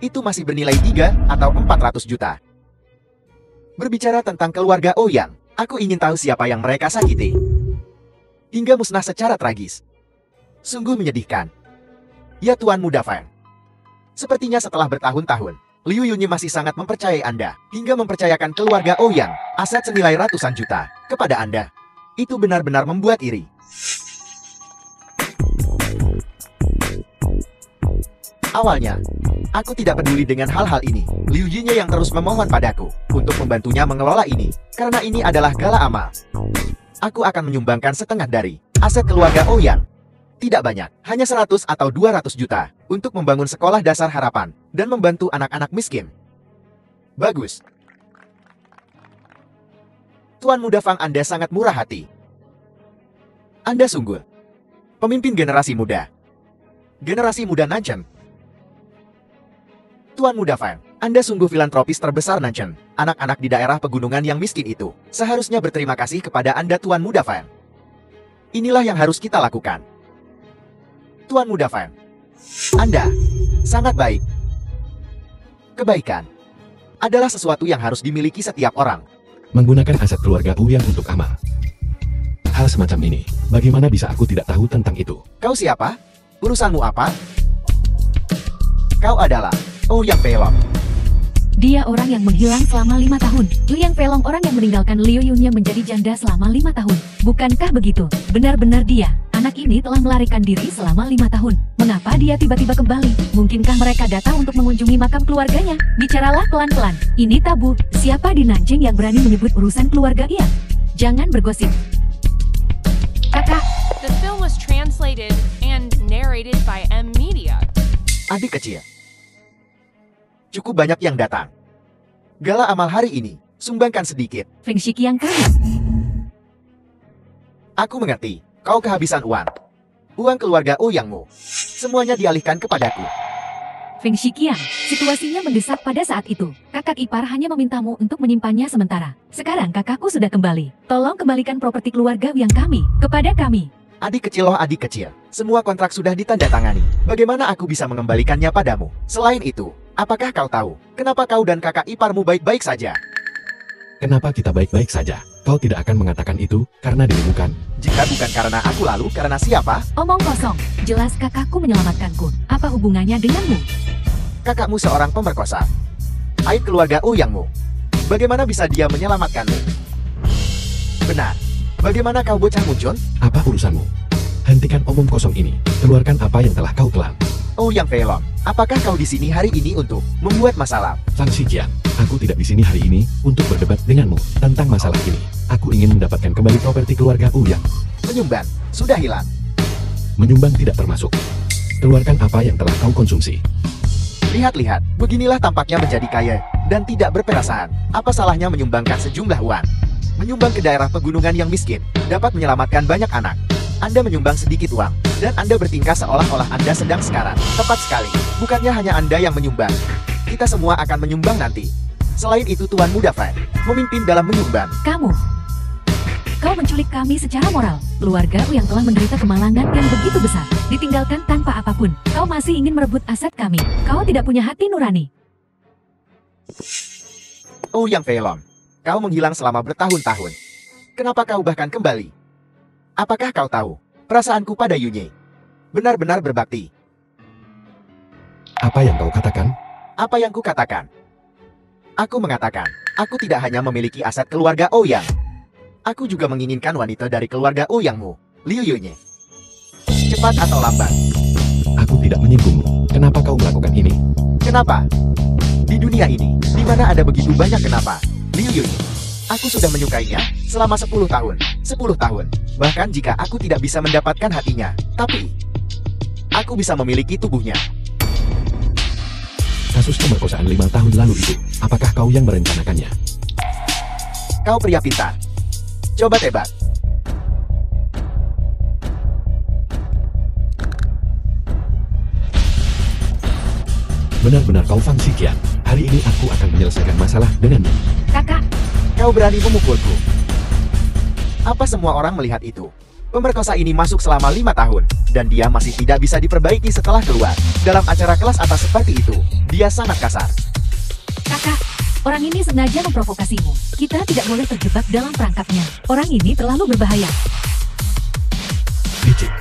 itu masih bernilai 3 atau 400 juta. Berbicara tentang keluarga Ouyang, aku ingin tahu siapa yang mereka sakiti. Hingga musnah secara tragis. Sungguh menyedihkan. Ya Tuan Muda Fang. Sepertinya setelah bertahun-tahun, Liu Yunyi masih sangat mempercayai Anda, hingga mempercayakan keluarga Ouyang aset senilai ratusan juta kepada Anda. Itu benar-benar membuat iri. Awalnya, aku tidak peduli dengan hal-hal ini. Liu Yunyi yang terus memohon padaku untuk membantunya mengelola ini, karena ini adalah gala amal. Aku akan menyumbangkan setengah dari aset keluarga Ouyang. Tidak banyak, hanya 100 atau 200 juta untuk membangun sekolah dasar harapan dan membantu anak-anak miskin. Bagus. Tuan Muda Fang, Anda sangat murah hati. Anda sungguh pemimpin generasi muda. Generasi muda Nanchang. Tuan Muda Fang, Anda sungguh filantropis terbesar Nanchang. Anak-anak di daerah pegunungan yang miskin itu seharusnya berterima kasih kepada Anda Tuan Muda Fang. Inilah yang harus kita lakukan. Tuan Muda Fang, Anda sangat baik. Kebaikan adalah sesuatu yang harus dimiliki setiap orang. Menggunakan aset keluarga Ouyang untuk amal. Hal semacam ini, bagaimana bisa aku tidak tahu tentang itu? Kau siapa? Urusanmu apa? Kau adalah Ouyang Pelong. dia orang yang menghilang selama 5 tahun. Liang Pelong orang yang meninggalkan Liu Yunnya menjadi janda selama 5 tahun. Bukankah begitu? Benar-benar dia. Anak ini telah melarikan diri selama 5 tahun. Mengapa dia tiba-tiba kembali? Mungkinkah mereka datang untuk mengunjungi makam keluarganya? Bicaralah pelan-pelan. Ini tabu. Siapa di Nanjing yang berani menyebut urusan keluarga ia? Jangan bergosip. Kakak. The film was translated and narrated by M Media. Adik kecil. Cukup banyak yang datang. Gala amal hari ini, sumbangkan sedikit. Feng Shiqiang kami. Aku mengerti, kau kehabisan uang. Uang keluarga Ouyangmu. Semuanya dialihkan kepadaku. Feng Shiqiang, situasinya mendesak pada saat itu. Kakak ipar hanya memintamu untuk menyimpannya sementara. Sekarang kakakku sudah kembali. Tolong kembalikan properti keluarga yang kami kepada kami. Adik kecil loh adik kecil. Semua kontrak sudah ditandatangani. Bagaimana aku bisa mengembalikannya padamu? Selain itu, Apakah kau tahu, kenapa kau dan kakak iparmu baik-baik saja? Kenapa kita baik-baik saja? Kau tidak akan mengatakan itu, karena dirimu kan? Jika bukan karena aku lalu karena siapa? Omong kosong. Jelas kakakku menyelamatkanku. Apa hubungannya denganmu? Kakakmu seorang pemerkosa. Aib keluarga Ouyangmu. Bagaimana bisa dia menyelamatkanmu? Benar. Bagaimana kau bocah muncul? Apa urusanmu? Hentikan omong kosong ini. Keluarkan apa yang telah kau telan. Ouyang Feilong, apakah kau di sini hari ini untuk membuat masalah? Fang Xiqian, aku tidak di sini hari ini untuk berdebat denganmu tentang masalah ini. Aku ingin mendapatkan kembali properti keluarga Ouyang. Menyumbang, sudah hilang. Menyumbang tidak termasuk. Keluarkan apa yang telah kau konsumsi. Lihat-lihat, beginilah tampaknya menjadi kaya dan tidak berperasaan. Apa salahnya menyumbangkan sejumlah uang? Menyumbang ke daerah pegunungan yang miskin dapat menyelamatkan banyak anak. Anda menyumbang sedikit uang, dan Anda bertingkah seolah-olah Anda sedang sekarat. Tepat sekali, bukannya hanya Anda yang menyumbang. Kita semua akan menyumbang nanti. Selain itu Tuan Muda Fan, memimpin dalam menyumbang. Kau menculik kami secara moral. Keluarga yang telah menderita kemalangan yang begitu besar, ditinggalkan tanpa apapun. Kau masih ingin merebut aset kami. Kau tidak punya hati nurani. Ouyang Feilong, kau menghilang selama bertahun-tahun. Kenapa kau bahkan kembali? Apakah kau tahu, perasaanku pada Yunye benar-benar berbakti. Apa yang kau katakan? Apa yang kukatakan? Aku mengatakan, aku tidak hanya memiliki aset keluarga Ouyang. Aku juga menginginkan wanita dari keluarga Ouyangmu, Liu Yunye. Cepat atau lambat. Aku tidak menyinggungmu. Kenapa kau melakukan ini? Kenapa? Di dunia ini, di mana ada begitu banyak kenapa, Liu Yunye. Aku sudah menyukainya selama 10 tahun. 10 tahun. Bahkan jika aku tidak bisa mendapatkan hatinya, tapi aku bisa memiliki tubuhnya. Kasus pemerkosaan 5 tahun lalu itu, apakah kau yang merencanakannya? Kau pria pintar. Coba tebak. Benar-benar kau Fang Xiqian. Hari ini aku akan menyelesaikan masalah denganmu. Kakak, Kau berani memukulku. Apa semua orang melihat itu? Pemerkosa ini masuk selama 5 tahun, dan dia masih tidak bisa diperbaiki setelah keluar. Dalam acara kelas atas seperti itu, dia sangat kasar. kakak, orang ini sengaja memprovokasimu. Kita tidak boleh terjebak dalam perangkapnya. Orang ini terlalu berbahaya. Licik.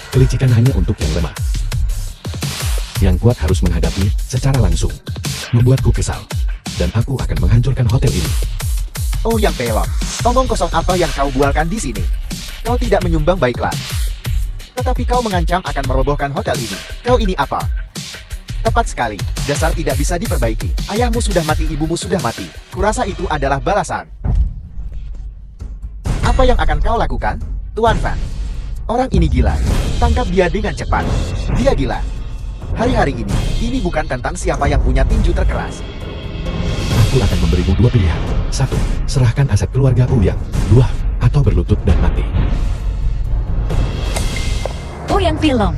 Kelicikan hanya untuk yang lemah. Yang kuat harus menghadapi secara langsung. Membuatku kesal. Dan aku akan menghancurkan hotel ini. Ouyang Feilong, omong kosong apa yang kau bualkan di sini? Kau tidak menyumbang baiklah. Tetapi kau mengancam akan merobohkan hotel ini. Kau ini apa? Tepat sekali, dasar tidak bisa diperbaiki. Ayahmu sudah mati, ibumu sudah mati. Kurasa itu adalah balasan. Apa yang akan kau lakukan, Tuan Fan? Orang ini gila. Tangkap dia dengan cepat. Dia gila. Hari-hari ini bukan tentang siapa yang punya tinju terkeras. Aku akan memberimu 2 pilihan. 1. Serahkan aset keluarga Ouyang. 2. Atau berlutut dan mati. Ouyang Feilong.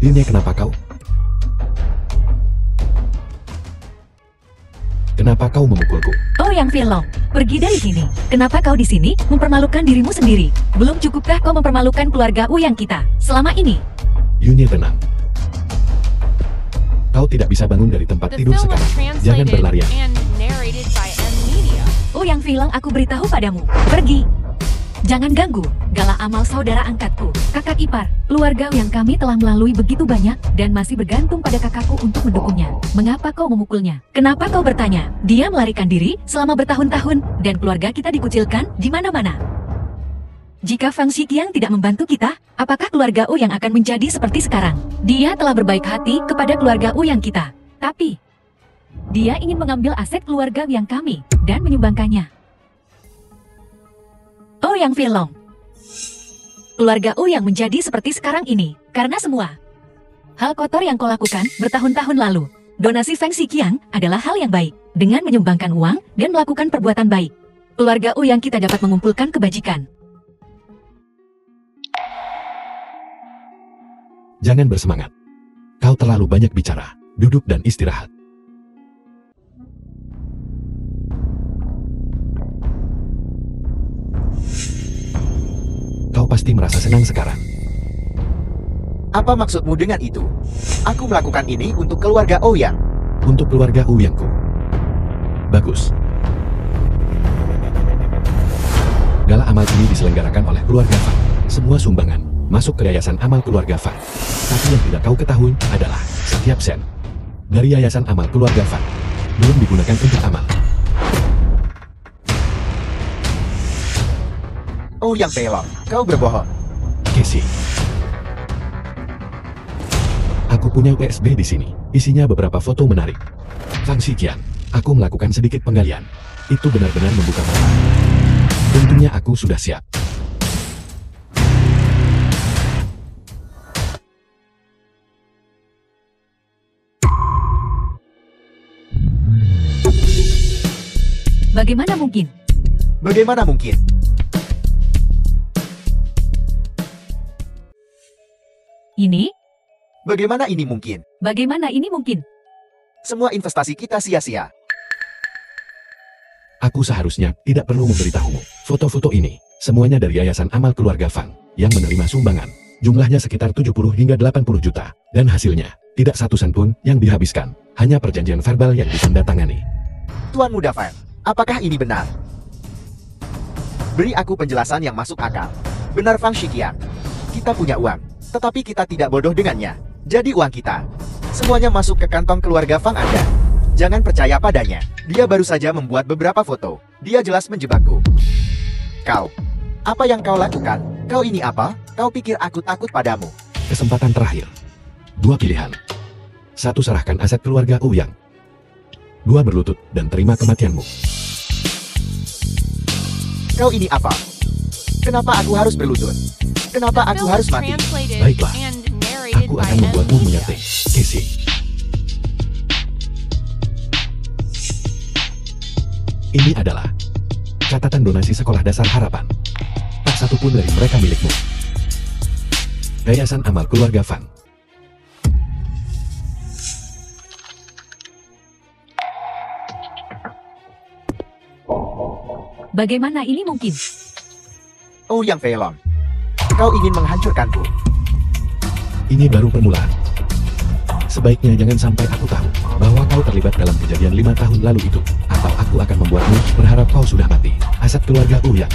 Ini kenapa kau? Kenapa kau memukulku? Ouyang Feilong, pergi dari sini. Kenapa kau di sini mempermalukan dirimu sendiri? Belum cukupkah kau mempermalukan keluarga Ouyang kita selama ini? Yunye tenang. Kau tidak bisa bangun dari tempat The tidur film was sekarang. Jangan translated berlarian. and narrated by M Media. Ouyang Feilong, aku beritahu padamu. Pergi. Jangan ganggu. Gala amal saudara angkatku. Kakak ipar. Keluarga yang kami telah melalui begitu banyak dan masih bergantung pada kakakku untuk mendukungnya. Mengapa kau memukulnya? Kenapa kau bertanya? Dia melarikan diri selama bertahun-tahun dan keluarga kita dikucilkan di mana-mana. Jika Fang Xiqian tidak membantu kita, apakah keluarga Ouyang akan menjadi seperti sekarang? Dia telah berbaik hati kepada keluarga Ouyang kita. Tapi, dia ingin mengambil aset keluarga yang kami dan menyumbangkannya. Ouyang Feilong. Keluarga Ouyang menjadi seperti sekarang ini karena semua hal kotor yang kau lakukan bertahun-tahun lalu. Donasi Fang Xiqian adalah hal yang baik. Dengan menyumbangkan uang dan melakukan perbuatan baik, keluarga Ouyang kita dapat mengumpulkan kebajikan. Jangan bersemangat. Kau terlalu banyak bicara. Duduk dan istirahat. Kau pasti merasa senang sekarang. Apa maksudmu dengan itu? Aku melakukan ini untuk keluarga Ouyang. Untuk keluarga Ouyangku. Bagus. Gala amal ini diselenggarakan oleh keluarga Fang. Semua sumbangan masuk ke Yayasan Amal Keluarga Fang. Tapi yang tidak kau ketahui adalah setiap sen dari Yayasan Amal Keluarga Fang belum digunakan untuk amal. Ouyang Peilong, kau berbohong. Casey. Aku punya USB di sini. Isinya beberapa foto menarik. Fang Xiqian, aku melakukan sedikit penggalian. Itu benar-benar membuka mata. Untungnya aku sudah siap. Bagaimana mungkin? Bagaimana mungkin? Ini? Bagaimana ini mungkin? Bagaimana ini mungkin? Semua investasi kita sia-sia. Aku seharusnya tidak perlu memberitahumu. Foto-foto ini, semuanya dari Yayasan Amal Keluarga Fang, yang menerima sumbangan. Jumlahnya sekitar 70 hingga 80 juta. Dan hasilnya, tidak satu sen pun yang dihabiskan. Hanya perjanjian verbal yang ditandatangani. Tuan Muda Fang, apakah ini benar? Beri aku penjelasan yang masuk akal. Benar Fang Xiqian. Kita punya uang, tetapi kita tidak bodoh dengannya. Jadi uang kita, semuanya masuk ke kantong keluarga Fang Anda. Jangan percaya padanya. Dia baru saja membuat beberapa foto. Dia jelas menjebakku. Kau, apa yang kau lakukan? Kau ini apa? Kau pikir aku takut padamu? Kesempatan terakhir. 2 pilihan. 1 serahkan aset keluarga Ouyang. 2 berlutut dan terima kematianmu. Kau ini apa? Kenapa aku harus berlutut? Kenapa The aku film harus was mati? translated Baiklah. and narrated Aku by akan M. membuatmu Media. menyertai. Casey. Ini adalah catatan donasi sekolah dasar harapan. Tak satu pun dari mereka milikmu. Yayasan Amal Keluarga Fang. Bagaimana ini mungkin? Ouyang Peilong, kau ingin menghancurkanku. Ini baru permulaan. Sebaiknya jangan sampai aku tahu bahwa kau terlibat dalam kejadian 5 tahun lalu itu. Atau aku akan membuatmu berharap kau sudah mati. Aset keluarga Ouyang.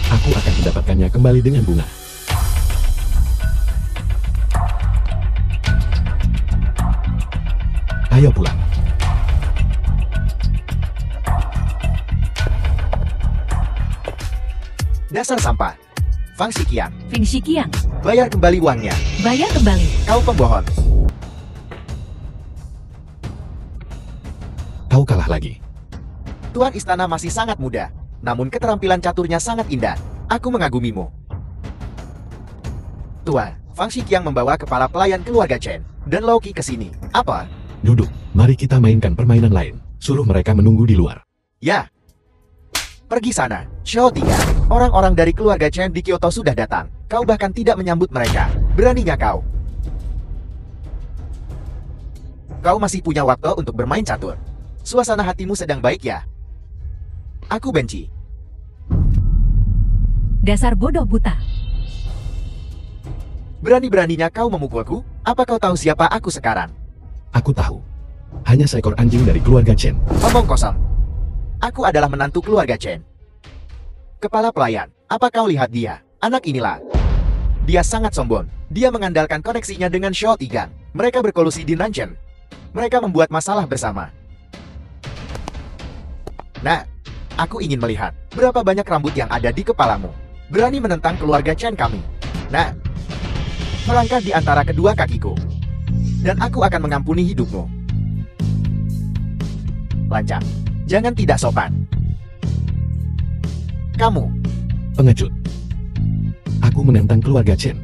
Aku akan mendapatkannya kembali dengan bunga. Ayo pulang. Dasar sampah. Fang Xiqian, Feng Xiqiang, bayar kembali uangnya. bayar kembali. Kau pembohong. Kau kalah lagi. Tuan istana masih sangat muda, namun keterampilan caturnya sangat indah. Aku mengagumimu. Tuan, Fang Xiqiang membawa kepala pelayan keluarga Chen dan Loki ke sini. Apa? Duduk, mari kita mainkan permainan lain. Suruh mereka menunggu di luar. Ya. Pergi sana. Xiao Tiga. Orang-orang dari keluarga Chen di Kyoto sudah datang. Kau bahkan tidak menyambut mereka. Beraninya kau. Kau masih punya waktu untuk bermain catur. Suasana hatimu sedang baik ya? Aku benci. Dasar bodoh buta. Berani-beraninya kau memukulku? Apa kau tahu siapa aku sekarang? Aku tahu. Hanya seekor anjing dari keluarga Chen. Omong kosong. Aku adalah menantu keluarga Chen. Kepala pelayan, apa kau lihat dia? Anak inilah. Dia sangat sombong. Dia mengandalkan koneksinya dengan Xiao Tigang. Mereka berkolusi di Nanchen. Mereka membuat masalah bersama. Nah, aku ingin melihat berapa banyak rambut yang ada di kepalamu. Berani menentang keluarga Chen kami. Nah, melangkah di antara kedua kakiku. Dan aku akan mengampuni hidupmu. Lancang. Jangan tidak sopan. Kamu. Pengecut. Aku menentang keluarga Chen.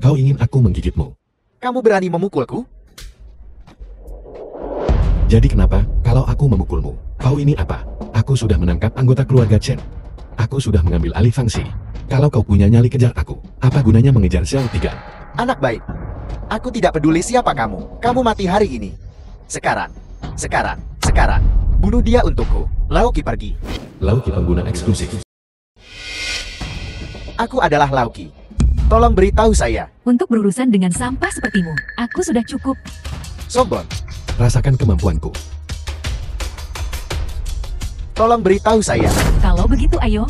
Kau ingin aku menggigitmu. Kamu berani memukulku? Jadi kenapa, kalau aku memukulmu? Kau ini apa? Aku sudah menangkap anggota keluarga Chen. Aku sudah mengambil alih fungsi. Kalau kau punya nyali kejar aku, apa gunanya mengejar Xiao Tigang? Anak baik. Aku tidak peduli siapa kamu. Kamu mati hari ini. Sekarang. Bunuh dia untukku. Lauki pergi. Lauki pengguna eksklusif. Aku adalah Lauki. Tolong beritahu saya. Untuk berurusan dengan sampah sepertimu, aku sudah cukup. Sombong. Rasakan kemampuanku. Tolong beritahu saya. Kalau begitu ayo.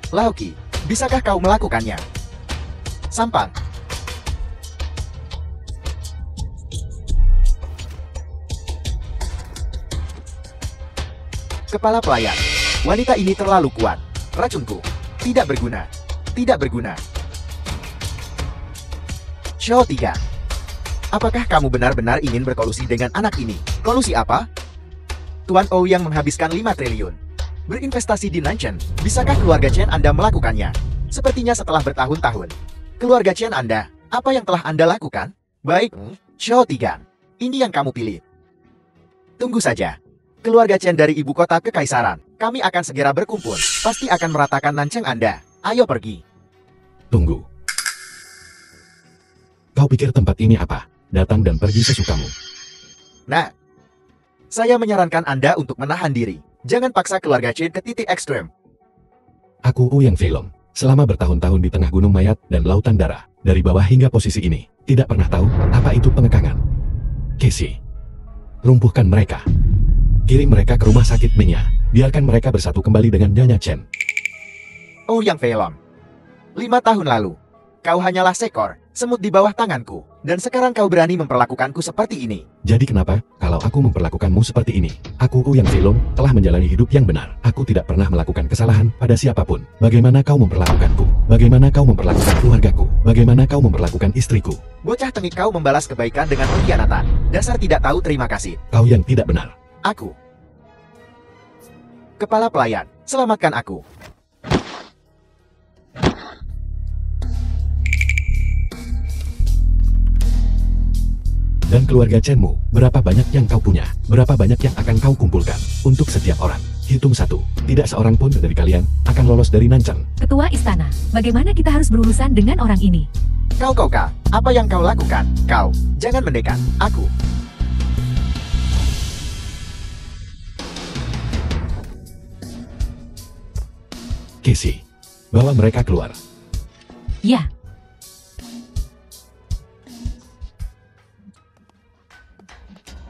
Laoki, bisakah kau melakukannya? Sampang. Kepala pelayan. Wanita ini terlalu kuat. Racunku. Tidak berguna. Tidak berguna. Show 3. Apakah kamu benar-benar ingin berkolusi dengan anak ini? Kolusi apa? Tuan O yang menghabiskan 5 triliun. Berinvestasi di Nanchen. Bisakah keluarga Chen Anda melakukannya? Sepertinya setelah bertahun-tahun. Keluarga Chen Anda, apa yang telah Anda lakukan? Baik, Show 3. Ini yang kamu pilih. Tunggu saja. Keluarga Chen dari ibu kota kekaisaran. Kami akan segera berkumpul. Pasti akan meratakan Nanchen Anda. Ayo pergi. Tunggu. Kau pikir tempat ini apa? Datang dan pergi sesukamu. Nah, saya menyarankan Anda untuk menahan diri. Jangan paksa keluarga Chen ke titik ekstrem. Aku Ouyang Feilong. Selama bertahun-tahun di tengah gunung mayat dan lautan darah, dari bawah hingga posisi ini, tidak pernah tahu apa itu pengekangan. Casey, lumpuhkan mereka. Kirim mereka ke rumah sakit Mingya. Biarkan mereka bersatu kembali dengan Nyonya Chen. Ouyang Feilong. 5 tahun lalu, kau hanyalah seekor semut di bawah tanganku. Dan sekarang kau berani memperlakukanku seperti ini. Jadi kenapa, kalau aku memperlakukanmu seperti ini? Aku Ouyang Feilong telah menjalani hidup yang benar. Aku tidak pernah melakukan kesalahan pada siapapun. Bagaimana kau memperlakukanku? Bagaimana kau memperlakukan keluargaku? Bagaimana kau memperlakukan istriku? Bocah tengik, kau membalas kebaikan dengan pengkhianatan. Dasar tidak tahu terima kasih. Kau yang tidak benar. Aku. Kepala pelayan, selamatkan aku. Dan keluarga Chenmu, berapa banyak yang kau punya? Berapa banyak yang akan kau kumpulkan? Untuk setiap orang. Hitung 1. Tidak seorang pun dari kalian akan lolos dari Nanchen. Ketua istana, bagaimana kita harus berurusan dengan orang ini? Kau, apa yang kau lakukan? Kau, jangan mendekat. Aku. Casey, bawa mereka keluar. Ya.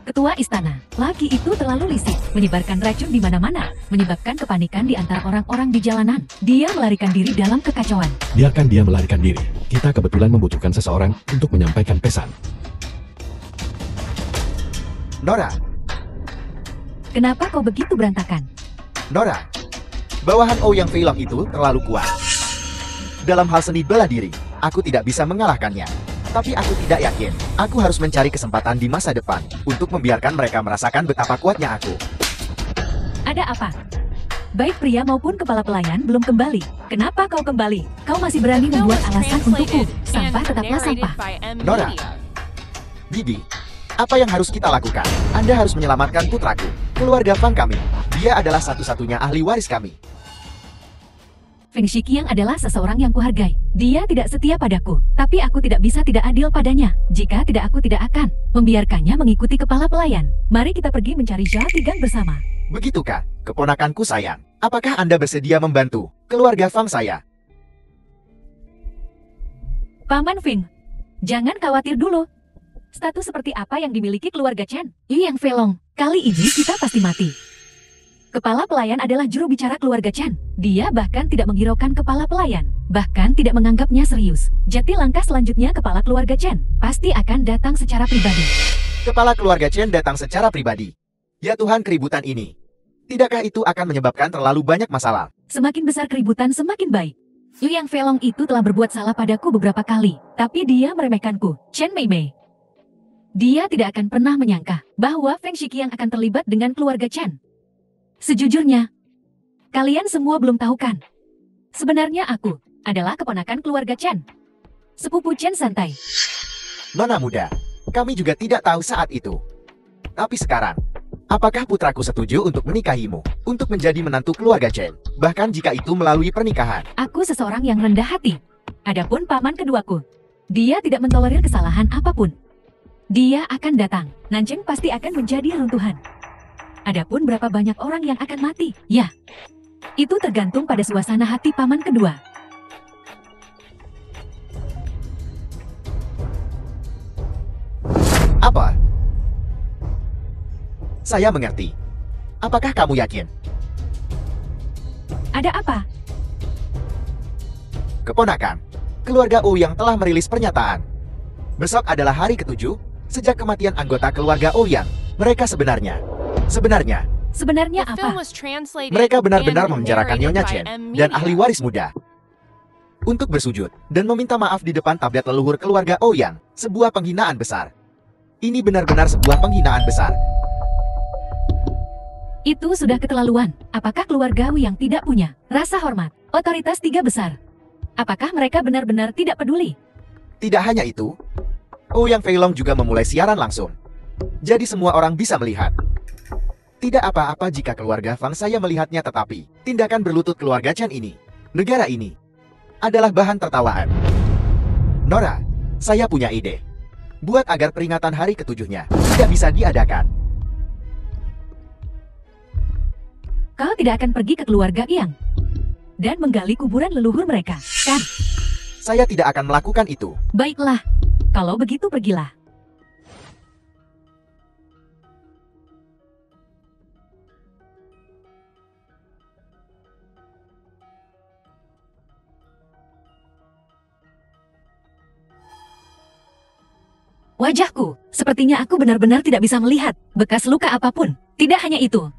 Ketua istana, laki itu terlalu lisik, menyebarkan racun di mana-mana, menyebabkan kepanikan di antara orang-orang di jalanan. Dia melarikan diri dalam kekacauan. Biarkan dia melarikan diri. Kita kebetulan membutuhkan seseorang untuk menyampaikan pesan. Nora, Kenapa kau begitu berantakan? Nora. Bawahan Ouyang Feilong itu terlalu kuat. Dalam hal seni bela diri, aku tidak bisa mengalahkannya. Tapi aku tidak yakin. Aku harus mencari kesempatan di masa depan untuk membiarkan mereka merasakan betapa kuatnya aku. Ada apa? Baik pria maupun kepala pelayan belum kembali. Kenapa kau kembali? Kau masih berani The film membuat was alasan untukku. translated Sampah and tetaplah narrated sampah. by M Nora. Media. Bibi, apa yang harus kita lakukan? Anda harus menyelamatkan putraku, keluarga Fang kami. Dia adalah satu-satunya ahli waris kami. Feng Shiqiang adalah seseorang yang kuhargai. Dia tidak setia padaku, tapi aku tidak bisa tidak adil padanya. Jika tidak, aku tidak akan membiarkannya mengikuti kepala pelayan. Mari kita pergi mencari Zhao Tigang bersama. Begitukah, keponakanku sayang? Apakah Anda bersedia membantu keluarga Fang saya? Paman Feng, jangan khawatir dulu. Status seperti apa yang dimiliki keluarga Chen? Yang Feilong, kali ini kita pasti mati. Kepala pelayan adalah juru bicara keluarga Chen. Dia bahkan tidak menghiraukan kepala pelayan. Bahkan tidak menganggapnya serius. Jadi langkah selanjutnya kepala keluarga Chen pasti akan datang secara pribadi. Kepala keluarga Chen datang secara pribadi. Ya Tuhan, keributan ini. Tidakkah itu akan menyebabkan terlalu banyak masalah? Semakin besar keributan semakin baik. Yang Feilong itu telah berbuat salah padaku beberapa kali. Tapi dia meremehkanku. Chen Meimei. Dia tidak akan pernah menyangka bahwa Feng Shiqiang akan terlibat dengan keluarga Chen. Sejujurnya, kalian semua belum tahu kan? Sebenarnya aku adalah keponakan keluarga Chen. Sepupu Chen Santai. Nona muda, kami juga tidak tahu saat itu. Tapi sekarang, apakah putraku setuju untuk menikahimu, untuk menjadi menantu keluarga Chen? Bahkan jika itu melalui pernikahan. Aku seseorang yang rendah hati. Adapun paman keduaku, dia tidak mentolerir kesalahan apapun. Dia akan datang. Nanjing pasti akan menjadi runtuhan. Adapun berapa banyak orang yang akan mati? Ya, Itu tergantung pada suasana hati paman kedua. Apa? Saya mengerti. Apakah kamu yakin? Ada apa? Keponakan, keluarga Ouyang telah merilis pernyataan. Besok adalah hari ke-7 sejak kematian anggota keluarga Ouyang. Mereka sebenarnya Sebenarnya The film apa? was translated mereka benar-benar and memenjarakan narrated Nyonya by Chen M. dan Media. ahli waris muda untuk bersujud dan meminta maaf di depan tablet leluhur keluarga Ouyang. Sebuah penghinaan besar. Ini benar-benar sebuah penghinaan besar. Itu sudah keterlaluan. Apakah keluarga Ouyang tidak punya rasa hormat? Otoritas tiga besar. Apakah mereka benar-benar tidak peduli? Tidak hanya itu, Ouyang Feilong juga memulai siaran langsung. Jadi semua orang bisa melihat. Tidak apa-apa jika keluarga Fang saya melihatnya, tetapi tindakan berlutut keluarga Chen ini, negara ini, adalah bahan tertawaan. Nora, saya punya ide. Buat agar peringatan hari ke-7-nya tidak bisa diadakan. Kau tidak akan pergi ke keluarga Yang dan menggali kuburan leluhur mereka, kan? Saya tidak akan melakukan itu. Baiklah, kalau begitu pergilah. Wajahku, sepertinya aku benar-benar tidak bisa melihat bekas luka apapun. Tidak hanya itu,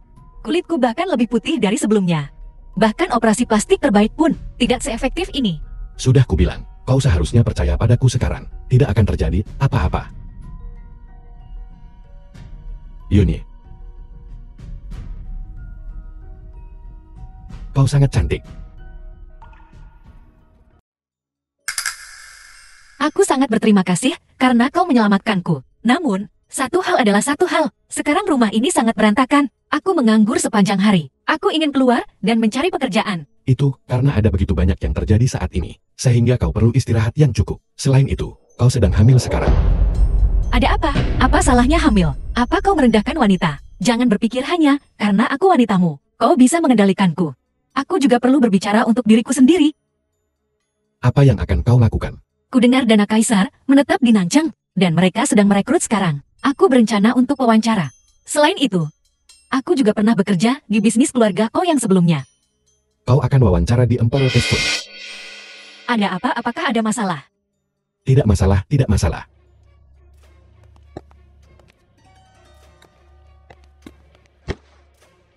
kulitku bahkan lebih putih dari sebelumnya. Bahkan operasi plastik terbaik pun tidak seefektif ini. Sudah kubilang, kau seharusnya percaya padaku sekarang. Tidak akan terjadi apa-apa. Yuni, kau sangat cantik. Aku sangat berterima kasih karena kau menyelamatkanku. Namun, satu hal adalah satu hal. Sekarang rumah ini sangat berantakan. Aku menganggur sepanjang hari. Aku ingin keluar dan mencari pekerjaan. Itu karena ada begitu banyak yang terjadi saat ini, sehingga kau perlu istirahat yang cukup. Selain itu, kau sedang hamil sekarang. Ada apa? Apa salahnya hamil? Apa kau merendahkan wanita? Jangan berpikir hanya karena aku wanitamu. Kau bisa mengendalikanku. Aku juga perlu berbicara untuk diriku sendiri. Apa yang akan kau lakukan? Kudengar Dana Kaisar menetap di Nanchang, dan mereka sedang merekrut sekarang. Aku berencana untuk wawancara. Selain itu, aku juga pernah bekerja di bisnis keluarga kau yang sebelumnya. Kau akan wawancara di Emperor Fast Food. Ada apa? Apakah ada masalah? Tidak masalah, tidak masalah.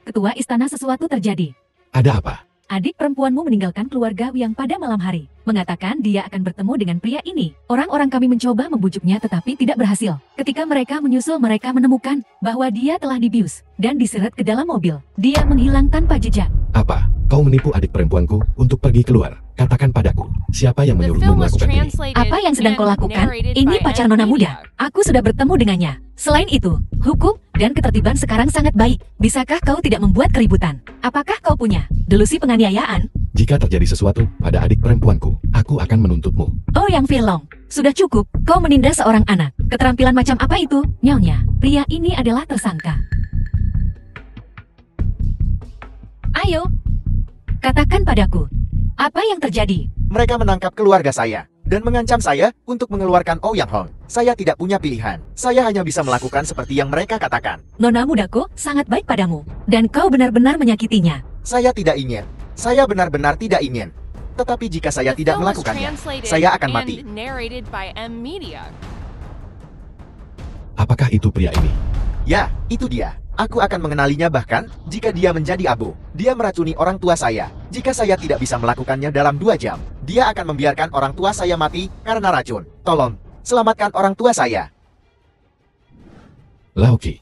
Ketua istana, sesuatu terjadi. Ada apa? Adik perempuanmu meninggalkan keluarga yang pada malam hari. Mengatakan dia akan bertemu dengan pria ini. Orang-orang kami mencoba membujuknya tetapi tidak berhasil. Ketika mereka menyusul, mereka menemukan bahwa dia telah dibius dan diseret ke dalam mobil. Dia menghilang tanpa jejak. Apa? Kau menipu adik perempuanku untuk pergi keluar. Katakan padaku, siapa yang The menyuruhmu film was melakukan ini? translated Apa yang sedang kau and lakukan? narrated Ini by pacar M. nona Media. muda. Aku sudah bertemu dengannya. Selain itu, hukum dan ketertiban sekarang sangat baik. Bisakah kau tidak membuat keributan? Apakah kau punya delusi penganiayaan? Jika terjadi sesuatu pada adik perempuanku, aku akan menuntutmu. Oh, Yang Firlong, sudah cukup. Kau menindas seorang anak. Keterampilan macam apa itu? Nyonya, pria ini adalah tersangka. Ayo, katakan padaku, apa yang terjadi? Mereka menangkap keluarga saya dan mengancam saya untuk mengeluarkan Ouyang Hong. Saya tidak punya pilihan. Saya hanya bisa melakukan seperti yang mereka katakan. Nona mudaku sangat baik padamu, dan kau benar-benar menyakitinya. Saya tidak ingin. Saya benar-benar tidak ingin. Tetapi jika saya The tidak film was melakukannya, translated saya akan mati. and narrated by M. Media. Apakah itu pria ini? Ya, itu dia. Aku akan mengenalinya bahkan jika dia menjadi abu. Dia meracuni orang tua saya. Jika saya tidak bisa melakukannya dalam 2 jam, dia akan membiarkan orang tua saya mati karena racun. Tolong, selamatkan orang tua saya. Laoki,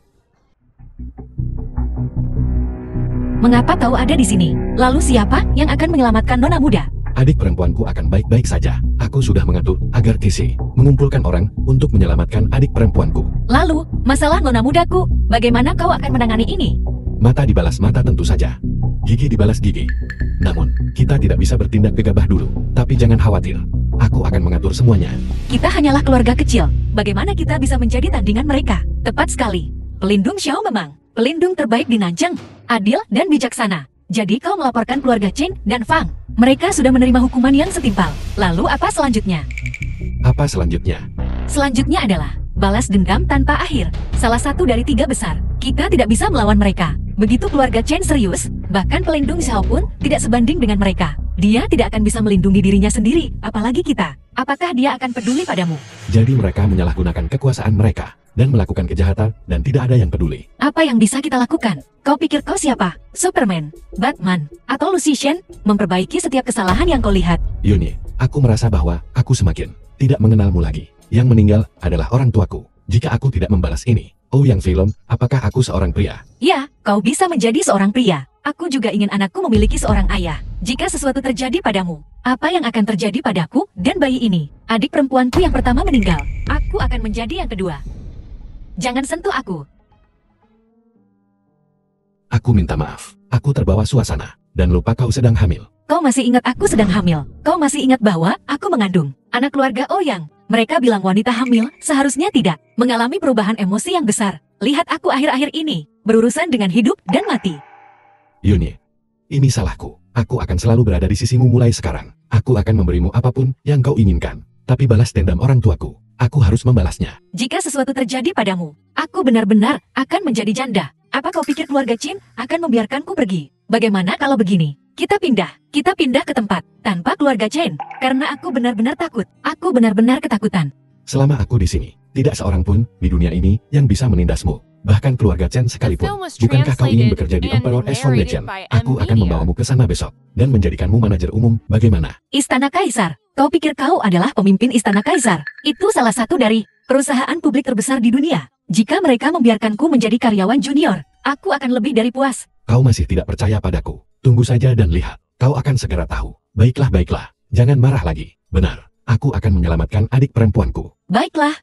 Mengapa kau ada di sini? Lalu siapa yang akan menyelamatkan nona muda? adik perempuanku akan baik-baik saja. Aku sudah mengatur agar Kisi mengumpulkan orang untuk menyelamatkan adik perempuanku. Lalu, masalah nona mudaku, bagaimana kau akan menangani ini? Mata dibalas mata tentu saja. Gigi dibalas gigi. Namun, kita tidak bisa bertindak gegabah dulu. Tapi jangan khawatir. Aku akan mengatur semuanya. Kita hanyalah keluarga kecil. Bagaimana kita bisa menjadi tandingan mereka? Tepat sekali. Pelindung Xiao Memang, pelindung terbaik di Nanchang, adil dan bijaksana. Jadi kau melaporkan keluarga Chen dan Fang. Mereka sudah menerima hukuman yang setimpal. Lalu apa selanjutnya? Apa selanjutnya? Selanjutnya adalah balas dendam tanpa akhir. Salah satu dari 3 besar. Kita tidak bisa melawan mereka. Begitu keluarga Chen serius, bahkan pelindung Xiao pun tidak sebanding dengan mereka. Dia tidak akan bisa melindungi dirinya sendiri, apalagi kita. Apakah dia akan peduli padamu? Jadi mereka menyalahgunakan kekuasaan mereka dan melakukan kejahatan dan tidak ada yang peduli. Apa yang bisa kita lakukan? Kau pikir kau siapa? Superman, Batman, atau Lucy Shen? Memperbaiki setiap kesalahan yang kau lihat. Yuni, aku merasa bahwa aku semakin tidak mengenalmu lagi. Yang meninggal adalah orang tuaku. Jika aku tidak membalas ini, Ouyang Feilong, apakah aku seorang pria? Ya, kau bisa menjadi seorang pria. Aku juga ingin anakku memiliki seorang ayah. Jika sesuatu terjadi padamu, apa yang akan terjadi padaku dan bayi ini? Adik perempuanku yang pertama meninggal. Aku akan menjadi yang kedua. Jangan sentuh aku. Aku minta maaf. Aku terbawa suasana dan lupa kau sedang hamil. Kau masih ingat aku sedang hamil? Kau masih ingat bahwa aku mengandung anak keluarga Ouyang? Mereka bilang wanita hamil seharusnya tidak mengalami perubahan emosi yang besar. Lihat aku akhir-akhir ini, berurusan dengan hidup dan mati. Yuni, ini salahku. Aku akan selalu berada di sisimu mulai sekarang. Aku akan memberimu apapun yang kau inginkan. Tapi balas dendam orang tuaku, aku harus membalasnya. Jika sesuatu terjadi padamu, aku benar-benar akan menjadi janda. Apa kau pikir keluarga Chen akan membiarkanku pergi? Bagaimana kalau begini? Kita pindah ke tempat tanpa keluarga Chen. Karena aku benar-benar takut. Aku benar-benar ketakutan. Selama aku di sini, tidak seorang pun di dunia ini yang bisa menindasmu. Bahkan keluarga Chen sekalipun. Bukankah kau ingin bekerja di Emperor Asphalt Legend? Aku akan membawamu ke sana besok dan menjadikanmu manajer umum. Bagaimana? Istana Kaisar. Kau pikir kau adalah pemimpin Istana Kaisar? Itu salah satu dari perusahaan publik terbesar di dunia. Jika mereka membiarkanku menjadi karyawan junior, aku akan lebih dari puas. Kau masih tidak percaya padaku. Tunggu saja dan lihat. Kau akan segera tahu. Baiklah, baiklah. Jangan marah lagi. Benar. Aku akan menyelamatkan adik perempuanku. Baiklah.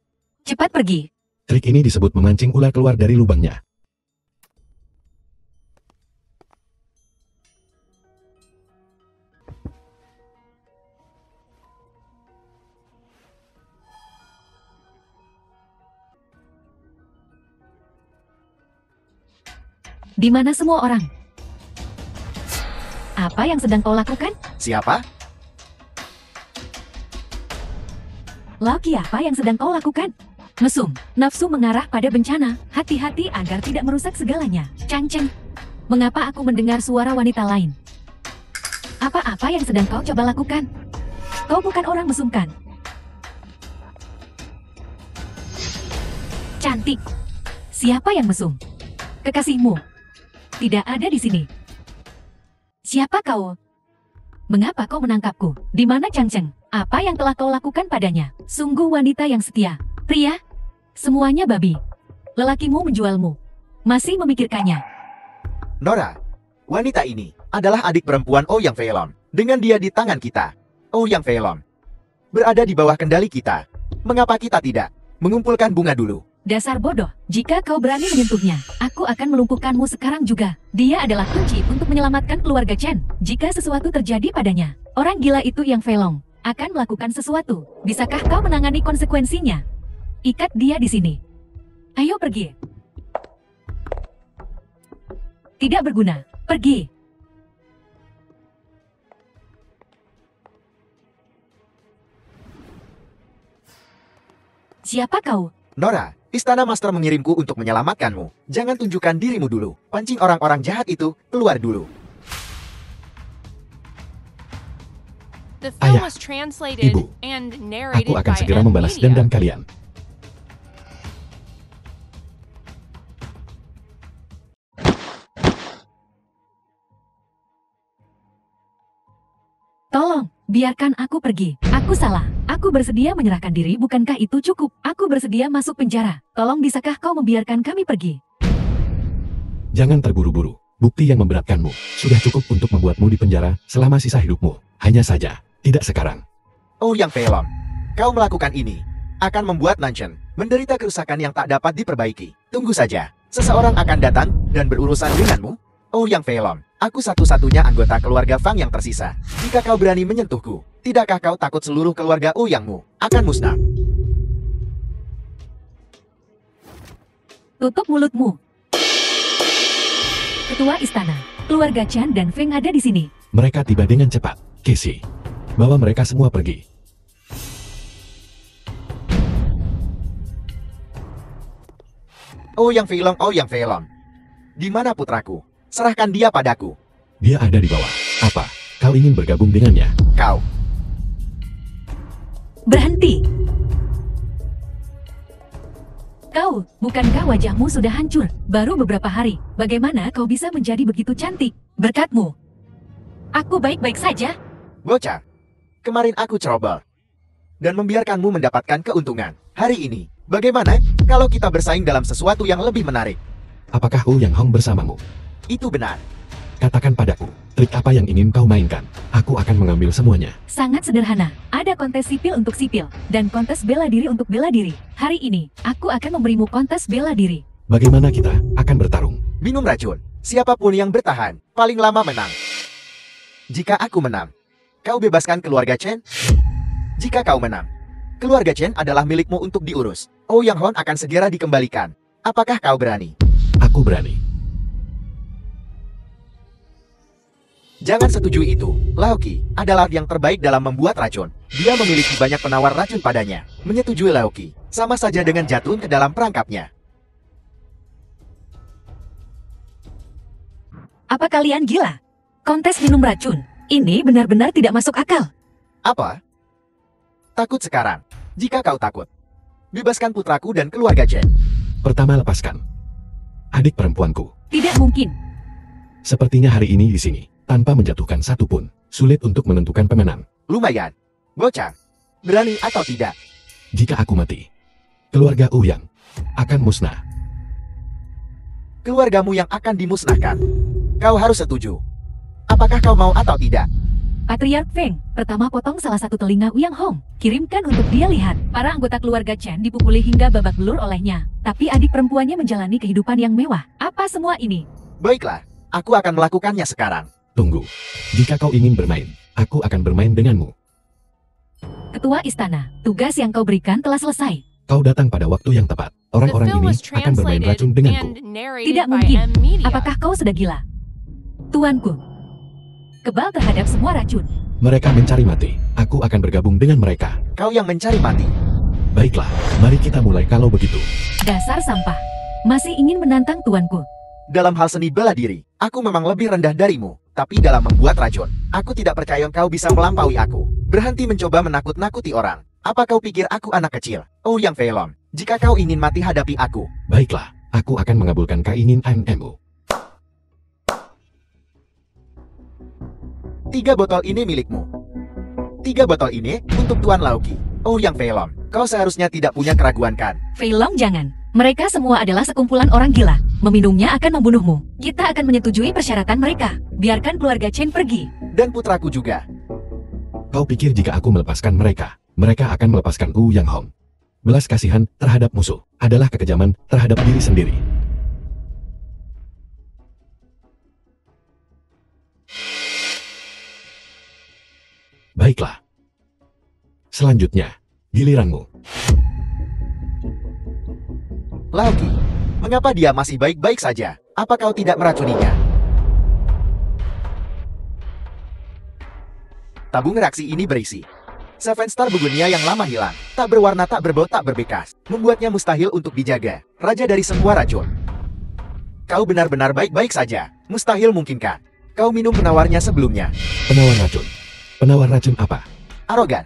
Cepat pergi. Trik ini disebut memancing ular keluar dari lubangnya. Di mana semua orang? Apa yang sedang kau lakukan? Siapa? Loki, apa yang sedang kau lakukan? Mesum, nafsu mengarah pada bencana. Hati-hati agar tidak merusak segalanya. Chang-cheng, mengapa aku mendengar suara wanita lain? Apa-apa yang sedang kau coba lakukan? Kau bukan orang mesumkan. Cantik. Siapa yang mesum? Kekasihmu. Tidak ada di sini. Siapa kau? Mengapa kau menangkapku? Di mana Chang-cheng? Apa yang telah kau lakukan padanya? Sungguh wanita yang setia. Pria, semuanya babi. Lelakimu menjualmu. Masih memikirkannya. Nora, wanita ini adalah adik perempuan Ouyang Feilong. Dengan dia di tangan kita, Ouyang Feilong berada di bawah kendali kita. Mengapa kita tidak mengumpulkan bunga dulu? Dasar bodoh, jika kau berani menyentuhnya, aku akan melumpuhkanmu sekarang juga. Dia adalah kunci untuk menyelamatkan keluarga Chen. Jika sesuatu terjadi padanya, orang gila itu yang Feilong akan melakukan sesuatu. Bisakah kau menangani konsekuensinya? Ikat dia di sini. Ayo pergi. Tidak berguna. Pergi. Siapa kau? Nora, Istana Master mengirimku untuk menyelamatkanmu. Jangan tunjukkan dirimu dulu. Pancing orang-orang jahat itu keluar dulu. The film Ayah, was translated Ibu, and Aku narrated akan by segera M membalas Media. dendam kalian. Tolong, biarkan aku pergi. Aku salah. Aku bersedia menyerahkan diri, bukankah itu cukup? Aku bersedia masuk penjara. Tolong, bisakah kau membiarkan kami pergi? Jangan terburu-buru. Bukti yang memberatkanmu sudah cukup untuk membuatmu di penjara selama sisa hidupmu. Hanya saja, tidak sekarang. Ouyang Feilong, kau melakukan ini akan membuat Nanchen menderita kerusakan yang tak dapat diperbaiki. Tunggu saja, seseorang akan datang dan berurusan denganmu. Ouyang Feilong, aku satu-satunya anggota keluarga Fang yang tersisa. Jika kau berani menyentuhku, tidakkah kau takut seluruh keluarga Ouyangmu akan musnah? Tutup mulutmu. Ketua Istana. Keluarga Chen dan Feng ada di sini. Mereka tiba dengan cepat. Casey, bawa mereka semua pergi. Oh Yang Feilong, oh Yang Feilong. Di mana putraku? Serahkan dia padaku. Dia ada di bawah. Apa? Kau ingin bergabung dengannya? Kau. Berhenti. Kau, bukankah wajahmu sudah hancur? Baru beberapa hari. Bagaimana kau bisa menjadi begitu cantik? Berkatmu. Aku baik-baik saja. Bocah. Kemarin aku ceroboh. Dan membiarkanmu mendapatkan keuntungan. Hari ini, bagaimana kalau kita bersaing dalam sesuatu yang lebih menarik? Apakah Yang Hong bersamamu? Itu benar. Katakan padaku, trik apa yang ingin kau mainkan? Aku akan mengambil semuanya. Sangat sederhana. Ada kontes sipil untuk sipil, dan kontes bela diri untuk bela diri. Hari ini, aku akan memberimu kontes bela diri. Bagaimana kita akan bertarung? Minum racun. Siapapun yang bertahan, paling lama menang. Jika aku menang, kau bebaskan keluarga Chen. Jika kau menang, keluarga Chen adalah milikmu untuk diurus. Oh Yang Hon akan segera dikembalikan. Apakah kau berani? Aku berani. Jangan setujui itu. Laoki adalah yang terbaik dalam membuat racun. Dia memiliki banyak penawar racun padanya. Menyetujui Laoki sama saja dengan jatuh ke dalam perangkapnya. Apa kalian gila? Kontes minum racun. Ini benar-benar tidak masuk akal. Apa? Takut sekarang. Jika kau takut, bebaskan putraku dan keluarga Chen. Pertama, lepaskan adik perempuanku. Tidak mungkin. Sepertinya hari ini di sini, tanpa menjatuhkan satu pun, sulit untuk menentukan pemenang. Lumayan. Bocah. Berani atau tidak? Jika aku mati, keluarga Yang akan musnah. Keluargamu yang akan dimusnahkan. Kau harus setuju. Apakah kau mau atau tidak? Patriark Feng, pertama potong salah satu telinga Yang Hong. Kirimkan untuk dia lihat. Para anggota keluarga Chen dipukuli hingga babak belur olehnya. Tapi adik perempuannya menjalani kehidupan yang mewah. Apa semua ini? Baiklah, aku akan melakukannya sekarang. Tunggu. Jika kau ingin bermain, aku akan bermain denganmu. Ketua Istana, tugas yang kau berikan telah selesai. Kau datang pada waktu yang tepat. The Orang-orang film ini was akan bermain translated racun denganku. and narrated Tidak by mungkin. M Media. Apakah kau sudah gila? Tuanku, kebal terhadap semua racun. Mereka mencari mati. Aku akan bergabung dengan mereka. Kau yang mencari mati. Baiklah, mari kita mulai kalau begitu. Dasar sampah. Masih ingin menantang tuanku. Dalam hal seni bela diri, aku memang lebih rendah darimu. Tapi dalam membuat racun, aku tidak percaya kau bisa melampaui aku. Berhenti mencoba menakut-nakuti orang. Apa kau pikir aku anak kecil? Oh Yang Feilong, jika kau ingin mati hadapi aku. Baiklah, aku akan mengabulkan keinginanmu. 3 botol ini milikmu. 3 botol ini untuk Tuan Laoki. Oh Yang Feilong, kau seharusnya tidak punya keraguan kan? Fei Long jangan. Mereka semua adalah sekumpulan orang gila. Meminumnya akan membunuhmu. Kita akan menyetujui persyaratan mereka. Biarkan keluarga Chen pergi. Dan putraku juga. Kau pikir jika aku melepaskan mereka, mereka akan melepaskan Yang Hong? Belas kasihan terhadap musuh adalah kekejaman terhadap diri sendiri. Baiklah. Selanjutnya, giliranmu. Laoki, mengapa dia masih baik-baik saja? Apa kau tidak meracuninya? Tabung reaksi ini berisi Seven Star Begonia yang lama hilang, tak berwarna, tak berbau, tak berbekas, membuatnya mustahil untuk dijaga. Raja dari semua racun. Kau benar-benar baik-baik saja. Mustahil mungkinkah kau minum penawarnya sebelumnya? Penawar racun. Penawar racun apa? Arogan.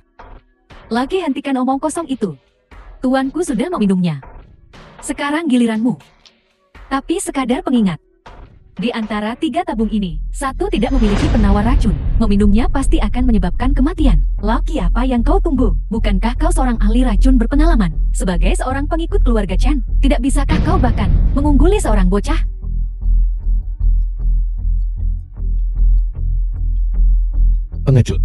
Lagi hentikan omong kosong itu. Tuanku sudah meminumnya. Sekarang giliranmu. Tapi sekadar pengingat. Di antara 3 tabung ini, 1 tidak memiliki penawar racun. Meminumnya pasti akan menyebabkan kematian. Laki apa yang kau tunggu? Bukankah kau seorang ahli racun berpengalaman? Sebagai seorang pengikut keluarga Chen, tidak bisakah kau bahkan mengungguli seorang bocah? Pengecut.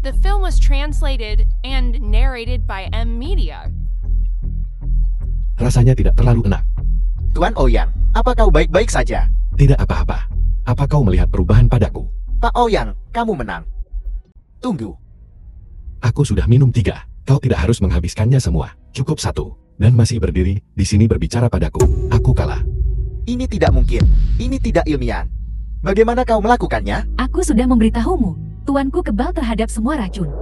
The film was translated and narrated by M Media. Rasanya tidak terlalu enak. Tuan Ouyang, apa kau baik-baik saja? Tidak apa-apa. Apa kau melihat perubahan padaku? Pak Ouyang, kamu menang. Tunggu. Aku sudah minum 3. Kau tidak harus menghabiskannya semua. Cukup 1. Dan masih berdiri di sini berbicara padaku. Aku kalah. Ini tidak mungkin. Ini tidak ilmiah. Bagaimana kau melakukannya? Aku sudah memberitahumu. Tuanku kebal terhadap semua racun.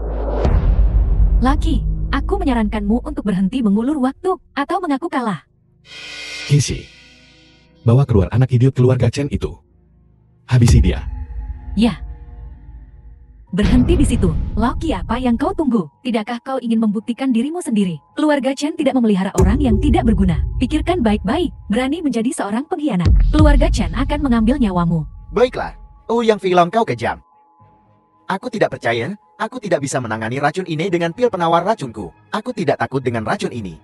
Lucky, aku menyarankanmu untuk berhenti mengulur waktu atau mengaku kalah. Casey, bawa keluar anak idiot keluarga Chen itu. Habisi dia. Ya. Berhenti di situ. Lucky, apa yang kau tunggu? Tidakkah kau ingin membuktikan dirimu sendiri? Keluarga Chen tidak memelihara orang yang tidak berguna. Pikirkan baik-baik. Berani menjadi seorang pengkhianat. Keluarga Chen akan mengambil nyawamu. Baiklah. Oh, yang Feilong, kau kejam. Aku tidak percaya. Aku tidak bisa menangani racun ini dengan pil penawar racunku. Aku tidak takut dengan racun ini.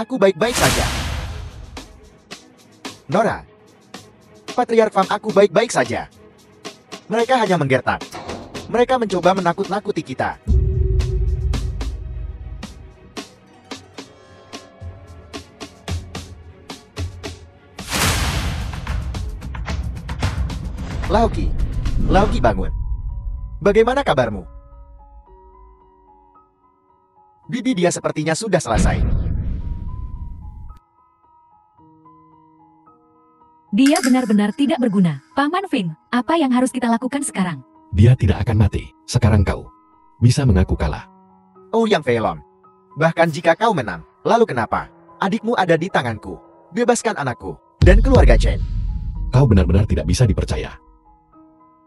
Aku baik-baik saja. Nora, Patriark Fang, aku baik-baik saja. Mereka hanya menggertak. Mereka mencoba menakut-nakuti kita. Lauki bangun. Bagaimana kabarmu? Bibi, dia sepertinya sudah selesai. Dia benar-benar tidak berguna. Paman Feng, apa yang harus kita lakukan sekarang? Dia tidak akan mati. Sekarang kau bisa mengaku kalah. Oh, yang Feilong. Bahkan jika kau menang, lalu kenapa? Adikmu ada di tanganku. Bebaskan anakku dan keluarga Chen. Kau benar-benar tidak bisa dipercaya.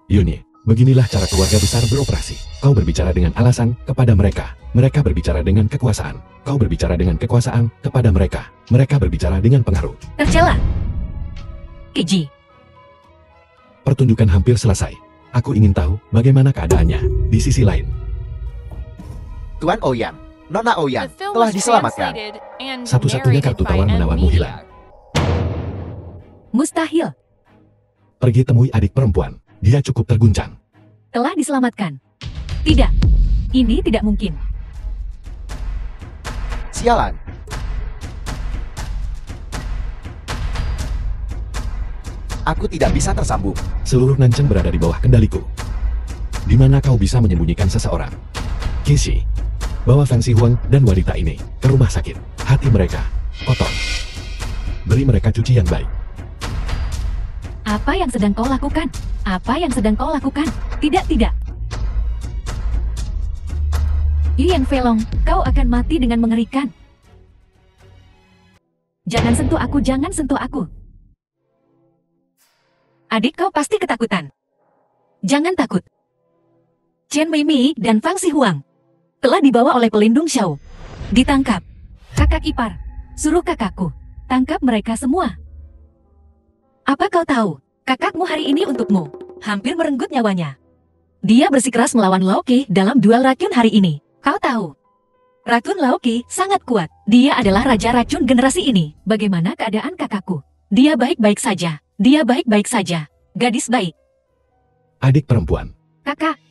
Yuni, beginilah cara keluarga besar beroperasi. Kau berbicara dengan alasan kepada mereka. Mereka berbicara dengan kekuasaan. Kau berbicara dengan kekuasaan kepada mereka. Mereka berbicara dengan pengaruh. Tercela. Keji. Pertunjukan hampir selesai. Aku ingin tahu bagaimana keadaannya di sisi lain. Tuan Ouyang, Nona The Ouyang film telah was diselamatkan. translated and Satu-satunya narrated kartu by tawar M. menawarmu Media. hilang. Mustahil. Pergi temui adik perempuan. Dia cukup terguncang. Telah diselamatkan. Tidak. Ini tidak mungkin. Sialan. Aku tidak bisa tersambung. Seluruh Nancheng berada di bawah kendaliku. Di mana kau bisa menyembunyikan seseorang? Casey, bawa Fang Huang dan wanita ini ke rumah sakit. Hati mereka kotor. Beri mereka cuci yang baik. Apa yang sedang kau lakukan? Apa yang sedang kau lakukan? Tidak, tidak. Yang Feilong, kau akan mati dengan mengerikan. Jangan sentuh aku, jangan sentuh aku. Adik, kau pasti ketakutan. Jangan takut. Chen Meimei dan Fang Huang telah dibawa oleh pelindung Xiao. Ditangkap. Kakak ipar, suruh kakakku tangkap mereka semua. Apa kau tahu? Kakakmu hari ini untukmu hampir merenggut nyawanya. Dia bersikeras melawan Lauki dalam duel racun hari ini. Kau tahu? Racun Lauki sangat kuat. Dia adalah raja racun generasi ini. Bagaimana keadaan kakakku? Dia baik-baik saja. Dia baik-baik saja. Gadis baik. Adik perempuan. Kakak.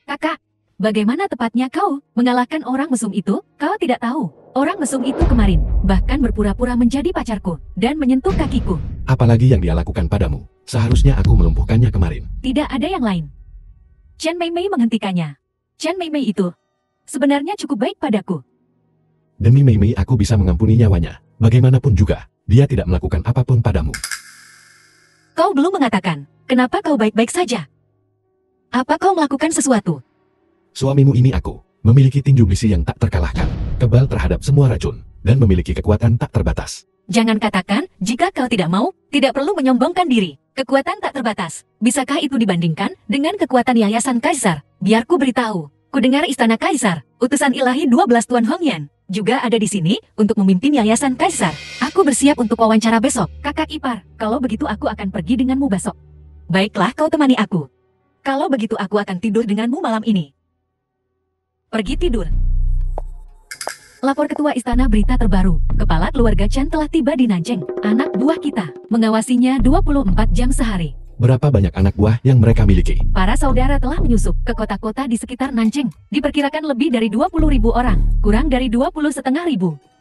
Kakak. Bagaimana tepatnya kau mengalahkan orang mesum itu? Kau tidak tahu. Orang mesum itu kemarin bahkan berpura-pura menjadi pacarku dan menyentuh kakiku. Apalagi yang dia lakukan padamu? Seharusnya aku melumpuhkannya kemarin. Tidak ada yang lain. Chen Meimei menghentikannya. Chen Meimei itu sebenarnya cukup baik padaku. Demi Meimei aku bisa mengampuni nyawanya. Bagaimanapun juga, dia tidak melakukan apapun padamu. Kau belum mengatakan, kenapa kau baik-baik saja? Apa kau melakukan sesuatu? Suamimu ini aku, memiliki tinju besi yang tak terkalahkan, kebal terhadap semua racun, dan memiliki kekuatan tak terbatas. Jangan katakan, jika kau tidak mau, tidak perlu menyombongkan diri. Kekuatan tak terbatas. Bisakah itu dibandingkan dengan kekuatan Yayasan Kaisar? Biar ku beritahu. Ku dengar Istana Kaisar, utusan ilahi 12 Tuan Hongyan, juga ada di sini untuk memimpin Yayasan Kaisar. Aku bersiap untuk wawancara besok. Kakak ipar, kalau begitu aku akan pergi denganmu besok. Baiklah, kau temani aku. Kalau begitu aku akan tidur denganmu malam ini. Pergi tidur. Lapor Ketua Istana Berita Terbaru. Kepala keluarga Chan telah tiba di Nancheng. Anak buah kita mengawasinya 24 jam sehari. Berapa banyak anak buah yang mereka miliki? Para saudara telah menyusup ke kota-kota di sekitar Nanjing. Diperkirakan lebih dari 20.000 orang, kurang dari 20.500.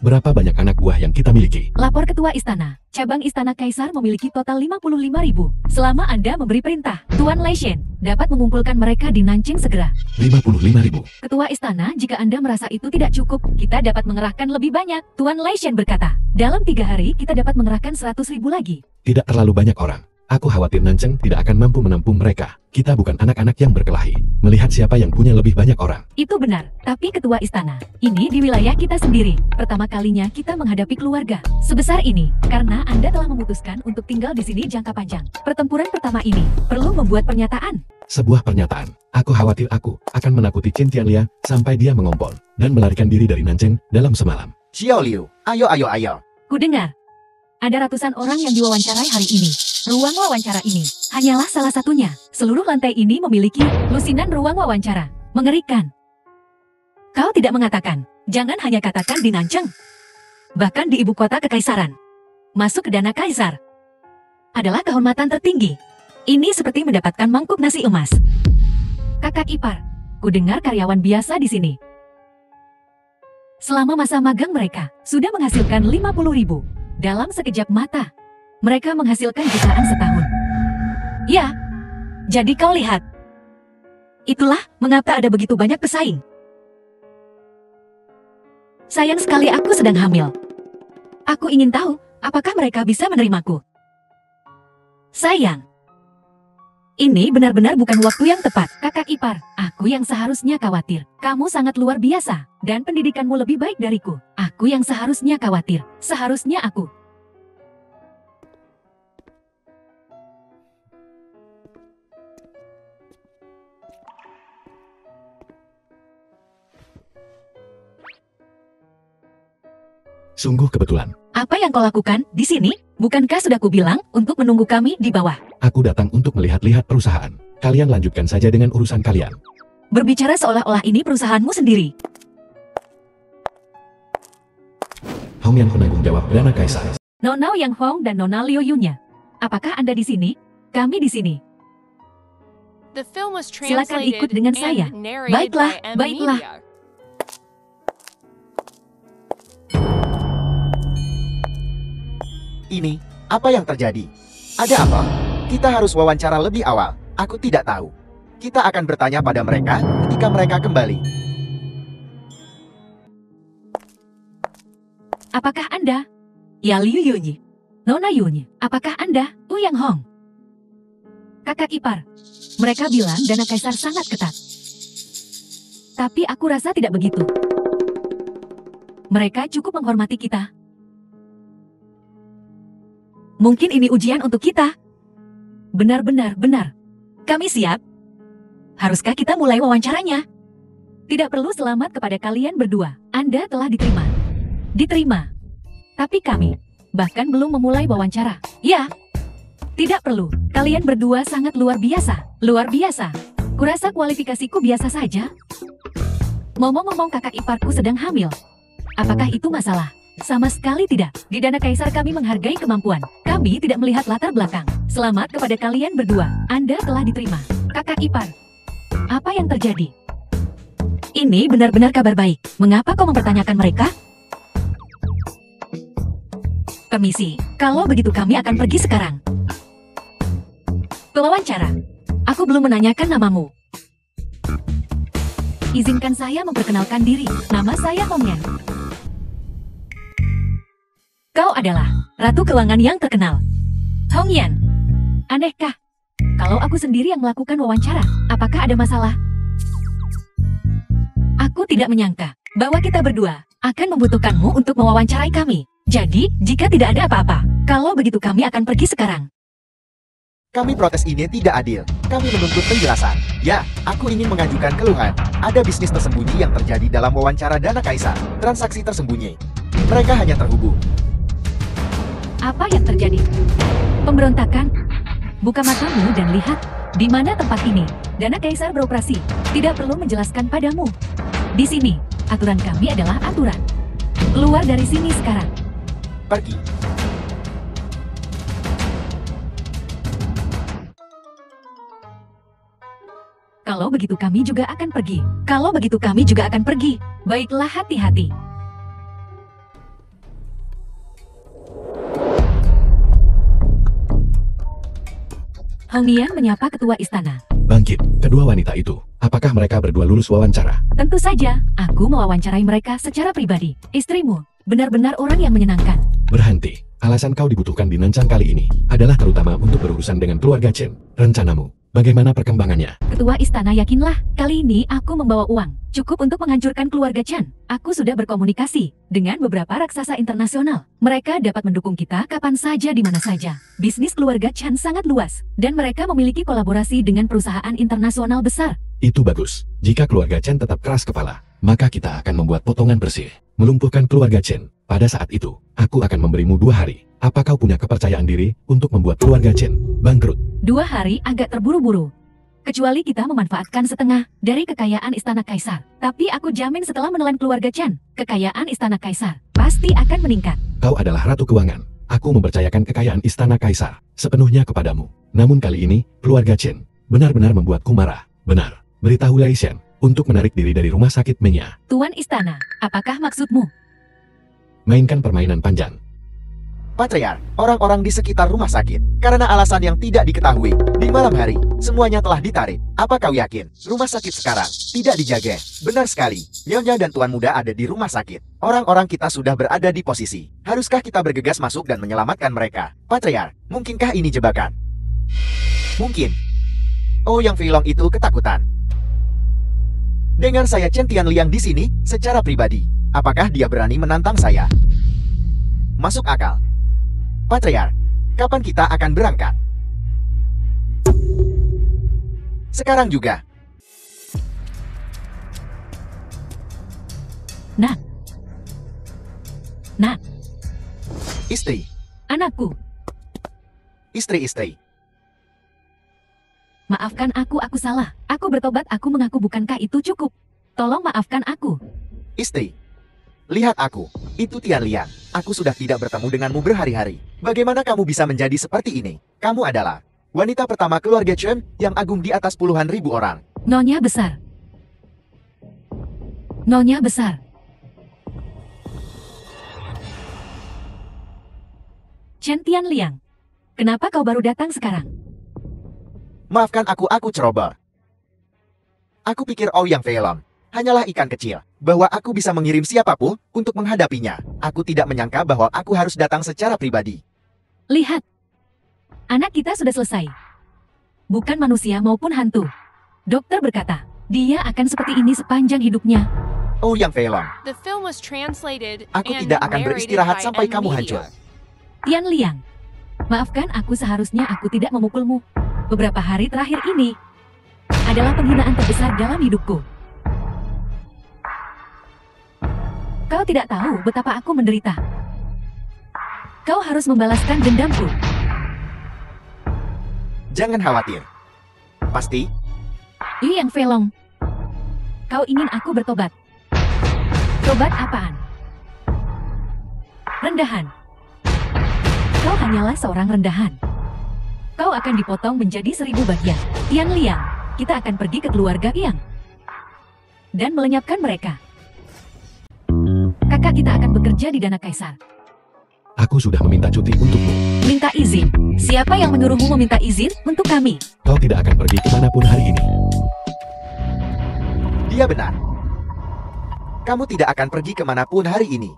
Berapa banyak anak buah yang kita miliki? Lapor Ketua Istana. Cabang Istana Kaisar memiliki total 55.000. Selama Anda memberi perintah, Tuan Lai Shen dapat mengumpulkan mereka di Nanjing segera. 55.000. Ketua Istana, jika Anda merasa itu tidak cukup, kita dapat mengerahkan lebih banyak. Tuan Lai Shen berkata, dalam 3 hari kita dapat mengerahkan 100.000 lagi. Tidak terlalu banyak orang. Aku khawatir Nanjing tidak akan mampu menampung mereka. Kita bukan anak-anak yang berkelahi. Melihat siapa yang punya lebih banyak orang. Itu benar, tapi Ketua Istana, ini di wilayah kita sendiri. Pertama kalinya kita menghadapi keluarga sebesar ini, karena Anda telah memutuskan untuk tinggal di sini jangka panjang. Pertempuran pertama ini perlu membuat pernyataan. Sebuah pernyataan. Aku khawatir aku akan menakuti Qin Tianlia sampai dia mengompol dan melarikan diri dari Nanjing dalam semalam. Xiao Liu, ayo. Ku dengar, ada ratusan orang yang diwawancarai hari ini. Ruang wawancara ini hanyalah salah satunya. Seluruh lantai ini memiliki lusinan ruang wawancara. Mengerikan. Kau tidak mengatakan, jangan hanya katakan di Nanjing. Bahkan di ibu kota kekaisaran. Masuk ke dana kaisar adalah kehormatan tertinggi. Ini seperti mendapatkan mangkuk nasi emas. Kakak ipar, ku dengar karyawan biasa di sini. Selama masa magang mereka, sudah menghasilkan 50.000. Dalam sekejap mata, mereka menghasilkan jutaan setahun. Ya, jadi kau lihat. Itulah mengapa ada begitu banyak pesaing. Sayang sekali aku sedang hamil. Aku ingin tahu, apakah mereka bisa menerimaku. Sayang. Ini benar-benar bukan waktu yang tepat. Kakak ipar, aku yang seharusnya khawatir. Kamu sangat luar biasa, dan pendidikanmu lebih baik dariku. Aku yang seharusnya khawatir. Seharusnya aku. Sungguh kebetulan. Apa yang kau lakukan di sini? Bukankah sudah kubilang untuk menunggu kami di bawah? Aku datang untuk melihat-lihat perusahaan. Kalian lanjutkan saja dengan urusan kalian. Berbicara seolah-olah ini perusahaanmu sendiri. Hong Yan penanggung jawab dana kaisar. Nona Yang Hong dan Nona Liu Yunya. Apakah Anda di sini? Kami di sini. The film was Silakan ikut translated dengan saya. and narrated Baiklah, by M baiklah. Media. Ini, apa yang terjadi? Ada apa? Kita harus wawancara lebih awal. Aku tidak tahu. Kita akan bertanya pada mereka ketika mereka kembali. Apakah Anda? Ya Liu Yunyi. Nona Yunyi. Apakah Anda? Yang Hong. Kakak ipar. Mereka bilang dana kaisar sangat ketat. Tapi aku rasa tidak begitu. Mereka cukup menghormati kita. Mungkin ini ujian untuk kita. Benar-benar, benar. Kami siap. Haruskah kita mulai wawancaranya? Tidak perlu selamat kepada kalian berdua. Anda telah diterima. Diterima. Tapi kami bahkan belum memulai wawancara. Ya. Tidak perlu. Kalian berdua sangat luar biasa. Luar biasa. Kurasa kualifikasiku biasa saja. Ngomong-ngomong kakak iparku sedang hamil. Apakah itu masalah? Sama sekali tidak. Di dana kaisar kami menghargai kemampuan. Kami tidak melihat latar belakang. Selamat kepada kalian berdua. Anda telah diterima. Kakak ipar. Apa yang terjadi? Ini benar-benar kabar baik. Mengapa kau mempertanyakan mereka? Permisi. Kalau begitu kami akan pergi sekarang. Pewawancara. Aku belum menanyakan namamu. Izinkan saya memperkenalkan diri. Nama saya Hong Yan. Kau adalah Ratu Keuangan yang terkenal. Hong Yan. Anehkah? Kalau aku sendiri yang melakukan wawancara, apakah ada masalah? Aku tidak menyangka bahwa kita berdua akan membutuhkanmu untuk mewawancarai kami. Jadi, jika tidak ada apa-apa, kalau begitu kami akan pergi sekarang. Kami protes ini tidak adil. Kami menuntut penjelasan. Ya, aku ingin mengajukan keluhan. Ada bisnis tersembunyi yang terjadi dalam wawancara dana kaisar. Transaksi tersembunyi. Mereka hanya terhubung. Apa yang terjadi? Pemberontakan? Buka matamu dan lihat di mana tempat ini. Dana kaisar beroperasi. Tidak perlu menjelaskan padamu. Di sini, aturan kami adalah aturan. Keluar dari sini sekarang. Pergi. Kalau begitu kami juga akan pergi. Kalau begitu kami juga akan pergi. Baiklah, hati-hati. Hong Nian menyapa ketua istana. Bangkit, kedua wanita itu. Apakah mereka berdua lulus wawancara? Tentu saja, aku mewawancarai mereka secara pribadi. Istrimu, benar-benar orang yang menyenangkan. Berhenti. Alasan kau dibutuhkan di Nanchang kali ini adalah terutama untuk berurusan dengan keluarga Chen. Rencanamu, bagaimana perkembangannya? Ketua istana, yakinlah, kali ini aku membawa uang. Cukup untuk menghancurkan keluarga Chan. Aku sudah berkomunikasi dengan beberapa raksasa internasional. Mereka dapat mendukung kita kapan saja di mana saja. Bisnis keluarga Chan sangat luas, dan mereka memiliki kolaborasi dengan perusahaan internasional besar. Itu bagus. Jika keluarga Chen tetap keras kepala, maka kita akan membuat potongan bersih. Melumpuhkan keluarga Chen. Pada saat itu, aku akan memberimu 2 hari. Apa kau punya kepercayaan diri untuk membuat keluarga Chen bangkrut? 2 hari agak terburu-buru. Kecuali kita memanfaatkan setengah dari kekayaan Istana Kaisar. Tapi aku jamin setelah menelan keluarga Chan, kekayaan Istana Kaisar pasti akan meningkat. Kau adalah Ratu Keuangan. Aku mempercayakan kekayaan Istana Kaisar sepenuhnya kepadamu. Namun kali ini, keluarga Chen benar-benar membuatku marah. Benar, beritahu Lai Shen untuk menarik diri dari rumah sakit Menya. Tuan Istana, apakah maksudmu? Mainkan permainan panjang. Patriark, orang-orang di sekitar rumah sakit, karena alasan yang tidak diketahui, di malam hari, semuanya telah ditarik. Apa kau yakin, rumah sakit sekarang tidak dijaga? Benar sekali, Nyonya dan Tuan Muda ada di rumah sakit. Orang-orang kita sudah berada di posisi. Haruskah kita bergegas masuk dan menyelamatkan mereka? Patriark, mungkinkah ini jebakan? Mungkin. Oh, yang Feilong itu ketakutan. Dengan saya Chen Tianliang di sini, secara pribadi, apakah dia berani menantang saya? Masuk akal. Patriark, kapan kita akan berangkat? Sekarang juga. Nak. Istri, Anakku, istri. maafkan aku salah. Aku bertobat, aku mengaku, bukankah itu cukup? Tolong maafkan aku. Istri, lihat aku. Itu Tianliang. Aku sudah tidak bertemu denganmu berhari-hari. Bagaimana kamu bisa menjadi seperti ini? Kamu adalah wanita pertama keluarga Chen yang agung di atas puluhan ribu orang. Nyonya besar. Nyonya besar. Chen Tianliang, kenapa kau baru datang sekarang? Maafkan aku ceroboh. Aku pikir Ouyang Feilong hanyalah ikan kecil, bahwa aku bisa mengirim siapapun untuk menghadapinya. Aku tidak menyangka bahwa aku harus datang secara pribadi. Lihat, anak kita sudah selesai. Bukan manusia maupun hantu. Dokter berkata, dia akan seperti ini sepanjang hidupnya. Ouyang Feilong, The film was translated aku and tidak akan narrated beristirahat by sampai M kamu Media. hancur. Tianliang, maafkan aku, seharusnya aku tidak memukulmu. Beberapa hari terakhir ini adalah penghinaan terbesar dalam hidupku. Kau tidak tahu betapa aku menderita. Kau harus membalaskan dendamku. Jangan khawatir. Pasti, Yang Feilong, kau ingin aku bertobat. Tobat apaan? Rendahan. Kau hanyalah seorang rendahan. Kau akan dipotong menjadi 1000 bagian. Tianliang, kita akan pergi ke keluarga Yang dan melenyapkan mereka. Kakak kita akan bekerja di Dana Kaisar. Aku sudah meminta cuti untukmu. Minta izin. Siapa yang menyuruhmu meminta izin untuk kami? Kau tidak akan pergi kemanapun hari ini. dia benar. Kamu tidak akan pergi kemanapun hari ini.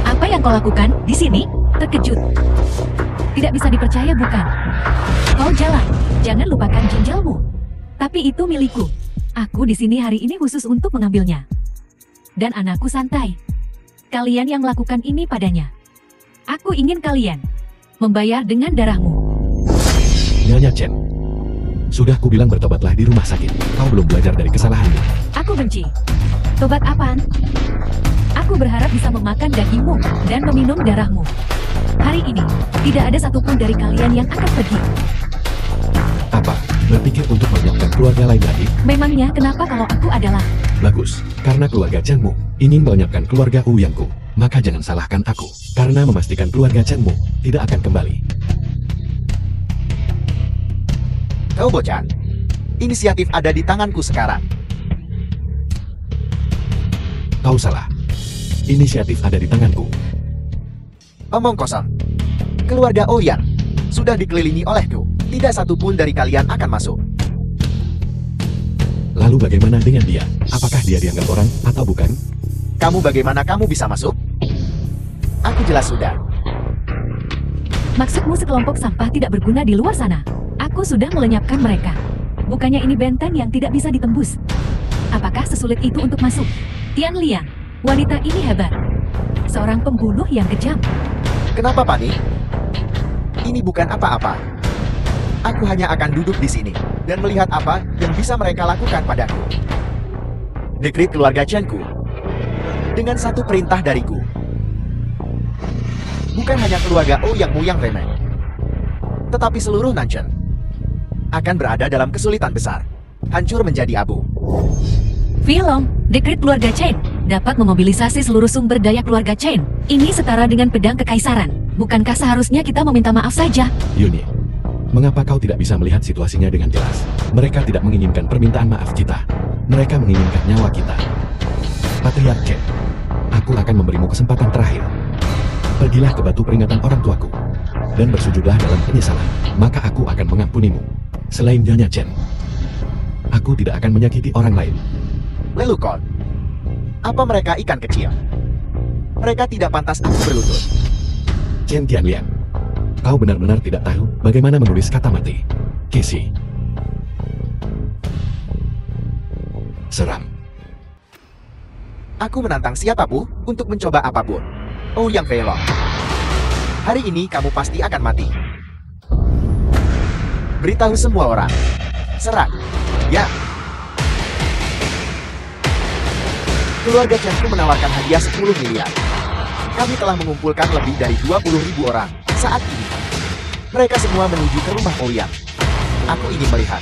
Apa yang kau lakukan di sini? Terkejut. Tidak bisa dipercaya, bukan? Kau jalan, jangan lupakan ginjalmu. Tapi itu milikku. Aku di sini hari ini khusus untuk mengambilnya. Dan anakku santai. Kalian yang melakukan ini padanya. Aku ingin kalian membayar dengan darahmu. Nyonya Chen, sudah kubilang bertobatlah di rumah sakit. Kau belum belajar dari kesalahanmu. Aku benci. Tobat apaan? Aku berharap bisa memakan dagingmu dan meminum darahmu. Hari ini, tidak ada satupun dari kalian yang akan pergi. Apa? Berpikir untuk menyiapkan keluarga lain lagi? Memangnya kenapa kalau aku adalah... Bagus, karena keluarga Chenmu ingin melenyapkan keluarga Ouyangku. Maka jangan salahkan aku, karena memastikan keluarga Chenmu tidak akan kembali. Kau Bocan, inisiatif ada di tanganku sekarang. Kau salah. Inisiatif ada di tanganku. Omong kosong. Keluarga Ouyang sudah dikelilingi olehku. Tidak satupun dari kalian akan masuk. Lalu bagaimana dengan dia? Apakah dia dianggap orang atau bukan? Kamu bagaimana kamu bisa masuk? Aku jelas sudah. Maksudmu sekelompok sampah tidak berguna di luar sana? Aku sudah melenyapkan mereka. Bukannya ini benteng yang tidak bisa ditembus? Apakah sesulit itu untuk masuk? Tian Liang, wanita ini hebat. Seorang pembunuh yang kejam. Kenapa panik? Ini bukan apa-apa. Aku hanya akan duduk di sini dan melihat apa yang bisa mereka lakukan padaku. Dekrit keluarga Chenku. Dengan satu perintah dariku. Bukan hanya keluarga Ouyangmu yang remeh, tetapi seluruh Nanchen akan berada dalam kesulitan besar. Hancur menjadi abu. Filong, dekrit keluarga Chen dapat memobilisasi seluruh sumber daya keluarga Chen. Ini setara dengan pedang kekaisaran. Bukankah seharusnya kita meminta maaf saja? Yuni, mengapa kau tidak bisa melihat situasinya dengan jelas? Mereka tidak menginginkan permintaan maaf kita. Mereka menginginkan nyawa kita. Patriark Chen, aku akan memberimu kesempatan terakhir. Pergilah ke batu peringatan orang tuaku dan bersujudlah dalam penyesalan. Maka aku akan mengampunimu. Selain Nyonya Chen, aku tidak akan menyakiti orang lain. Lelukon, apa mereka ikan kecil? Mereka tidak pantas aku berlutut. Chen Tianliang, kau benar-benar tidak tahu bagaimana menulis kata mati. Casey. Seram. Aku menantang siapapun untuk mencoba apapun. Ouyang Feilong, hari ini kamu pasti akan mati. Beritahu semua orang. Serang. Ya. Keluarga Chenku menawarkan hadiah 10 miliar. Kami telah mengumpulkan lebih dari 20.000 orang saat ini. Mereka semua menuju ke rumah Ouyang. Aku ingin melihat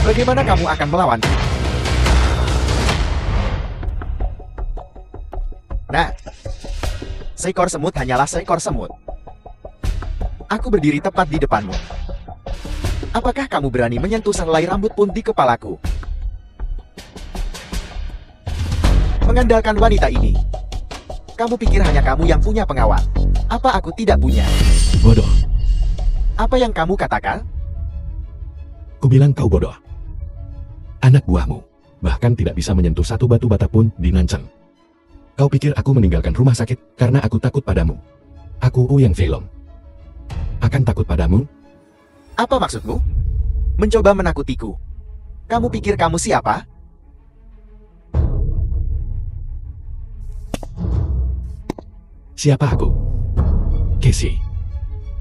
bagaimana kamu akan melawanku. Nah, seekor semut hanyalah seekor semut. Aku berdiri tepat di depanmu. Apakah kamu berani menyentuh sehelai rambut pun di kepalaku? Mengandalkan wanita ini. Kamu pikir hanya kamu yang punya pengawal? Apa aku tidak punya? Bodoh. Apa yang kamu katakan? Kubilang kau bodoh. Anak buahmu bahkan tidak bisa menyentuh satu batu bata pun di Nanchen. Kau pikir aku meninggalkan rumah sakit karena aku takut padamu? Aku Ouyang Feilong. Akan takut padamu? Apa maksudmu? Mencoba menakutiku. Kamu pikir kamu siapa? Siapa aku? Casey.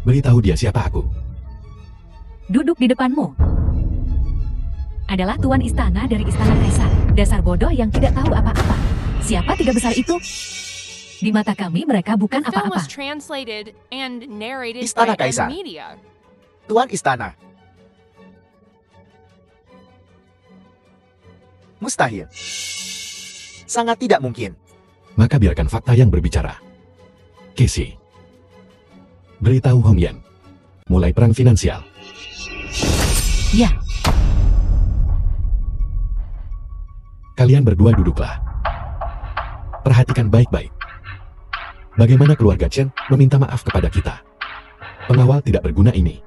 Beritahu dia siapa aku. Duduk di depanmu adalah tuan istana dari istana kaisar. Dasar bodoh yang tidak tahu apa-apa. Siapa tiga besar itu? Di mata kami mereka bukan The film apa-apa. was translated and narrated Istana by Kaisar. M Media. Tuan istana. Mustahil. Sangat tidak mungkin. Maka biarkan fakta yang berbicara. Casey. Beritahu Hong Yan. Mulai perang finansial. Ya, Kalian berdua duduklah. Perhatikan baik-baik. Bagaimana keluarga Chen meminta maaf kepada kita. Pengawal tidak berguna ini.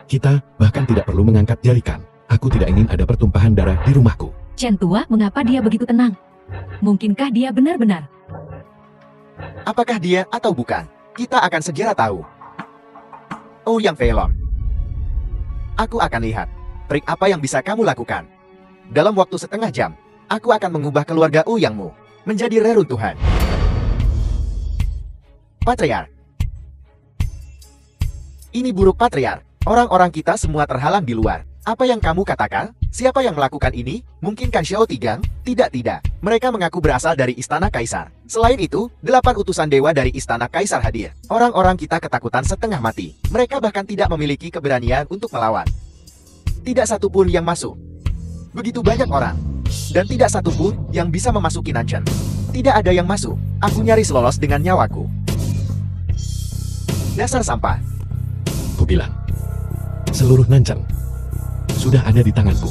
Kita bahkan tidak perlu mengangkat jarikan. Aku tidak ingin ada pertumpahan darah di rumahku. Chen tua, mengapa dia begitu tenang? Mungkinkah dia benar-benar? Apakah dia atau bukan? Kita akan segera tahu. Ouyang Feilong. Aku akan lihat trik apa yang bisa kamu lakukan. Dalam waktu setengah jam, aku akan mengubah keluarga Ouyangmu menjadi reruntuhan. Patriark. Ini buruk Patriark. Orang-orang kita semua terhalang di luar. Apa yang kamu katakan? Siapa yang melakukan ini? Mungkinkah Xiao Tigang? Tidak. Mereka mengaku berasal dari Istana Kaisar. Selain itu, 8 utusan dewa dari Istana Kaisar hadir. Orang-orang kita ketakutan setengah mati. Mereka bahkan tidak memiliki keberanian untuk melawan. Tidak satu pun yang masuk. Begitu banyak orang. Dan tidak satu pun yang bisa memasuki Nanchen. Tidak ada yang masuk. Aku nyaris lolos dengan nyawaku. Dasar sampah. Kubilang, seluruh Nanchen sudah ada di tanganku.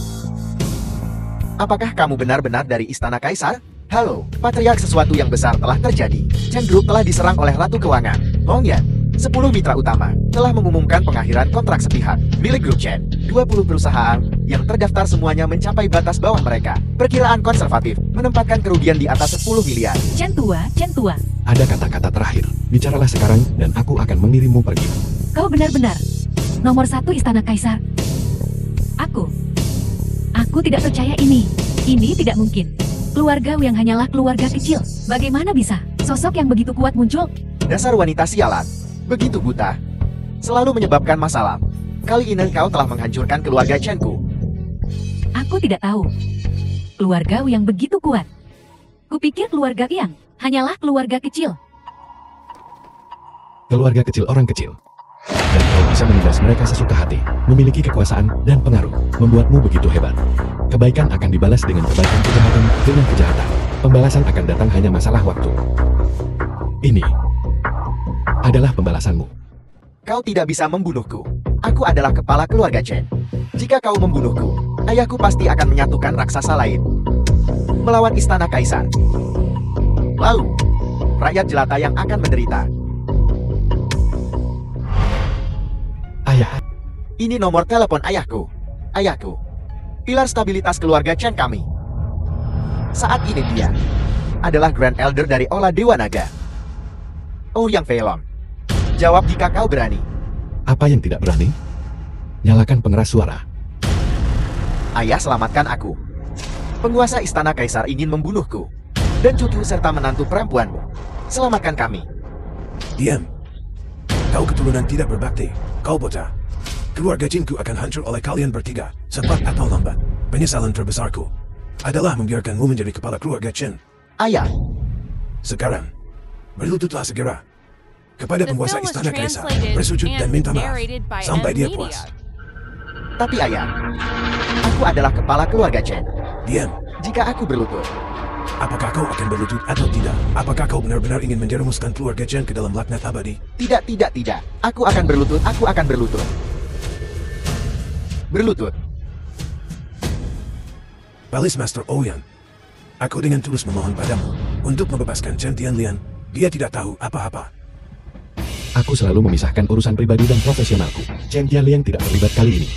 Apakah kamu benar-benar dari Istana Kaisar? Halo, Patriark, sesuatu yang besar telah terjadi. Chen Group telah diserang oleh Ratu Keuangan, Hong Yan. 10 mitra utama telah mengumumkan pengakhiran kontrak sepihak milik grup Chen. 20 perusahaan yang terdaftar semuanya mencapai batas bawah mereka. Perkiraan konservatif menempatkan kerugian di atas 10 miliar. Chen tua, Chen tua. Ada kata-kata terakhir. Bicaralah sekarang dan aku akan mengirimmu pergi. Kau benar-benar nomor 1 Istana Kaisar. Aku tidak percaya ini. Ini tidak mungkin. Keluarga yang hanyalah keluarga kecil. Bagaimana bisa sosok yang begitu kuat muncul? Dasar wanita sialan. Begitu buta. Selalu menyebabkan masalah. Kali ini kau telah menghancurkan keluarga Chen-ku. Aku tidak tahu. Keluarga yang begitu kuat. Kupikir keluarga yang hanyalah keluarga kecil. Keluarga kecil orang kecil. Dan kau bisa menindas mereka sesuka hati, memiliki kekuasaan dan pengaruh, membuatmu begitu hebat. Kebaikan akan dibalas dengan kebaikan, kejahatan dengan kejahatan. Pembalasan akan datang, hanya masalah waktu. Ini adalah pembalasanmu. Kau tidak bisa membunuhku. Aku adalah kepala keluarga Chen. Jika kau membunuhku, ayahku pasti akan menyatukan raksasa lain melawan Istana Kaisar. Lalu, rakyat jelata yang akan menderita. Ayah, Ini nomor telepon ayahku. Ayahku, pilar stabilitas keluarga Chen kami. Saat ini dia adalah Grand Elder dari Ola Dewa Naga. Yang Feilong, jawab jika kau berani. apa yang tidak berani? Nyalakan pengeras suara. Ayah, selamatkan aku. Penguasa Istana Kaisar ingin membunuhku. Dan cucu serta menantu perempuanmu. Selamatkan kami. Diam. Kau keturunan tidak berbakti. Kau bocah. Keluarga Chen-ku akan hancur oleh kalian bertiga, cepat atau lambat. Penyesalan terbesarku adalah membiarkanmu menjadi kepala keluarga Chen. Ayah, Sekarang, berlututlah segera kepada The penguasa film was Istana Kaisar, translated bersujud dan and minta maaf narrated by sampai dia M puas. Media. tapi ayah, aku adalah kepala keluarga Chen. Diam. Jika aku berlutut, Apakah kau akan berlutut atau tidak? Apakah kau benar-benar ingin menjerumuskan keluarga Chen ke dalam laknat abadi? tidak. Aku akan berlutut, aku akan berlutut. Berlutut. Balis Master Ouyang, aku dengan tulus memohon padamu untuk membebaskan Chen Tianlian. Dia tidak tahu apa-apa. Aku selalu memisahkan urusan pribadi dan profesionalku. Chen Tianliang tidak terlibat kali ini.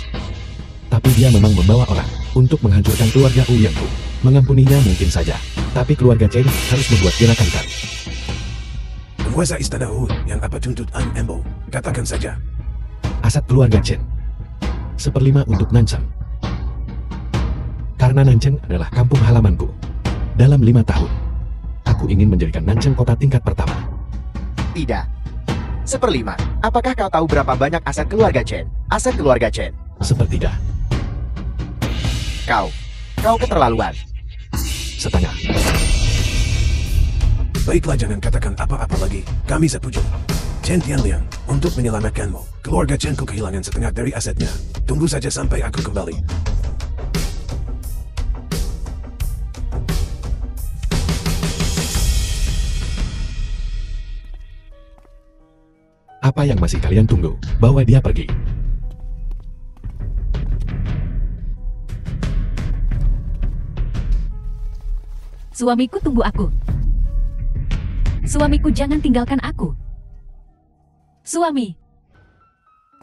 Tapi dia memang membawa orang untuk menghancurkan keluarga Ouyangku. Mengampuninya mungkin saja, tapi keluarga Chen harus membuat gerakan kan. Penguasa Istana Wu yang apa tuntut An Embo, katakan saja. Aset keluarga Chen 1/5 untuk Nancheng. Karena Nancheng adalah kampung halamanku. Dalam 5 tahun, aku ingin menjadikan Nancheng kota tingkat pertama. Tidak. 1/5. Apakah kau tahu berapa banyak aset keluarga Chen? Aset keluarga Chen. Sepertiga, Kau keterlaluan. setengah. Baiklah, jangan katakan apa-apa lagi. Kami setuju. Chen Tianliang, untuk menyelamatkanmu, keluarga Chen-ku kehilangan setengah dari asetnya. Tunggu saja sampai aku kembali. Apa yang masih kalian tunggu? Bawa dia pergi. Suamiku, tunggu aku. Suamiku, jangan tinggalkan aku. Suami,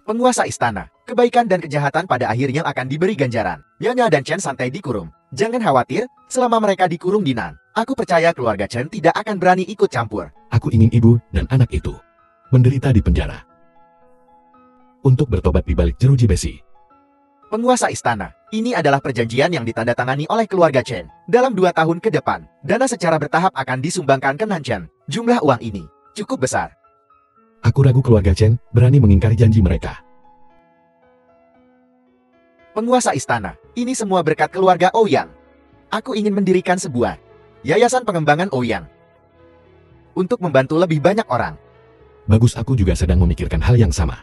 Penguasa istana, kebaikan dan kejahatan pada akhirnya akan diberi ganjaran. Nyonya dan Chen santai dikurung. Jangan khawatir, selama mereka dikurung di Nan, aku percaya keluarga Chen tidak akan berani ikut campur. Aku ingin ibu dan anak itu menderita di penjara untuk bertobat di balik jeruji besi. Penguasa istana, ini adalah perjanjian yang ditandatangani oleh keluarga Chen. Dalam 2 tahun ke depan, dana secara bertahap akan disumbangkan ke Nanchen. Jumlah uang ini cukup besar. Aku ragu keluarga Chen berani mengingkari janji mereka. Penguasa istana, ini semua berkat keluarga Ouyang. Aku ingin mendirikan sebuah yayasan pengembangan Ouyang untuk membantu lebih banyak orang. Bagus, aku juga sedang memikirkan hal yang sama.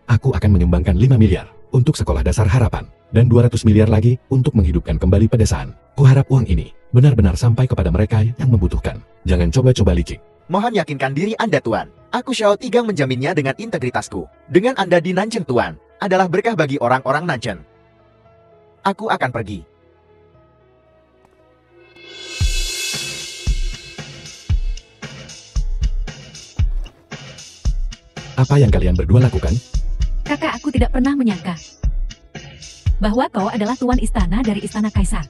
Aku akan menyumbangkan 5 miliar untuk sekolah dasar harapan, dan 200 miliar lagi untuk menghidupkan kembali pedesaan. Kuharap uang ini benar-benar sampai kepada mereka yang membutuhkan. Jangan coba-coba licik. Mohon yakinkan diri Anda, Tuan. Aku Xiao Tigang menjaminnya dengan integritasku. Dengan Anda di Nanchen, Tuan, adalah berkah bagi orang-orang Nanchen. Aku akan pergi. Apa yang kalian berdua lakukan? Kakak, aku tidak pernah menyangka bahwa kau adalah tuan istana dari istana kaisar.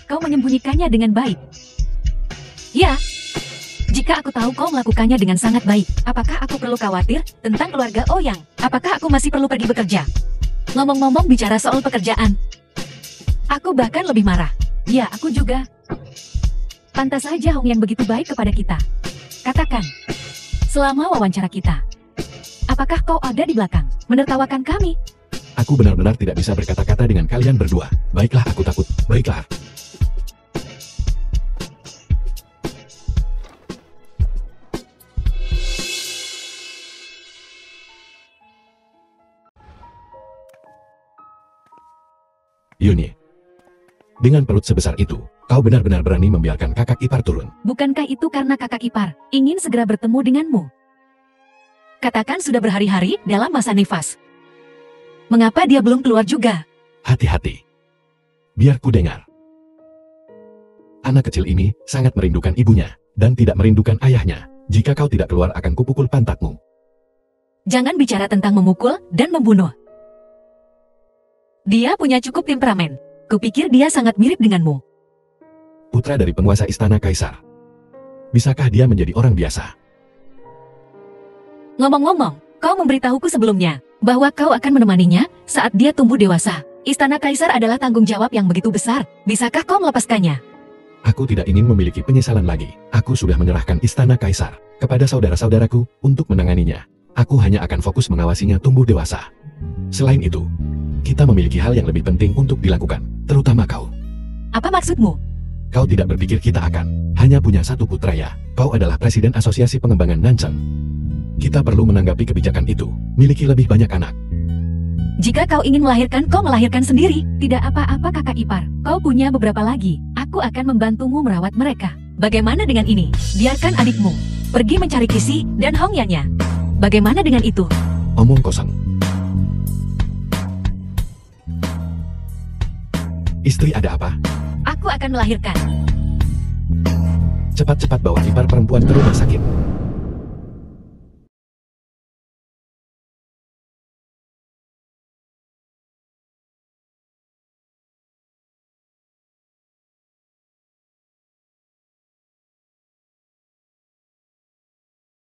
Kau menyembunyikannya dengan baik. Ya, jika aku tahu kau melakukannya dengan sangat baik, apakah aku perlu khawatir tentang keluarga Ouyang? Apakah aku masih perlu pergi bekerja? Ngomong-ngomong bicara soal pekerjaan, aku bahkan lebih marah. Ya, aku juga. Pantas saja Hong yang begitu baik kepada kita. Katakan, selama wawancara kita, apakah kau ada di belakang, menertawakan kami? Aku benar-benar tidak bisa berkata-kata dengan kalian berdua. Baiklah, aku takut. Baiklah. Yuni, dengan perut sebesar itu, kau benar-benar berani membiarkan kakak ipar turun. Bukankah itu karena kakak ipar ingin segera bertemu denganmu? Katakan sudah berhari-hari dalam masa nifas. Mengapa dia belum keluar juga? Hati-hati. Biar ku dengar. Anak kecil ini sangat merindukan ibunya, dan tidak merindukan ayahnya. Jika kau tidak keluar akan kupukul pantatmu. Jangan bicara tentang memukul dan membunuh. Dia punya cukup temperamen. Kupikir dia sangat mirip denganmu. Putra dari penguasa istana kaisar. Bisakah dia menjadi orang biasa? Ngomong-ngomong, kau memberitahuku sebelumnya bahwa kau akan menemaninya saat dia tumbuh dewasa. Istana kaisar adalah tanggung jawab yang begitu besar. Bisakah kau melepaskannya? Aku tidak ingin memiliki penyesalan lagi. Aku sudah menyerahkan istana kaisar kepada saudara-saudaraku untuk menanganinya. Aku hanya akan fokus mengawasinya tumbuh dewasa. Selain itu, kita memiliki hal yang lebih penting untuk dilakukan, terutama kau. Apa maksudmu? Kau tidak berpikir kita akan hanya punya satu putra ya? Kau adalah presiden asosiasi pengembangan Nanchen. Kita perlu menanggapi kebijakan itu, miliki lebih banyak anak. Jika kau ingin melahirkan, kau melahirkan sendiri. Tidak apa-apa kakak ipar. Kau punya beberapa lagi. Aku akan membantumu merawat mereka. Bagaimana dengan ini? Biarkan adikmu pergi mencari Kisi dan Hong Yanya. Bagaimana dengan itu? Omong kosong. Istri ada apa? Aku akan melahirkan. Cepat-cepat bawa ipar perempuan ke rumah sakit.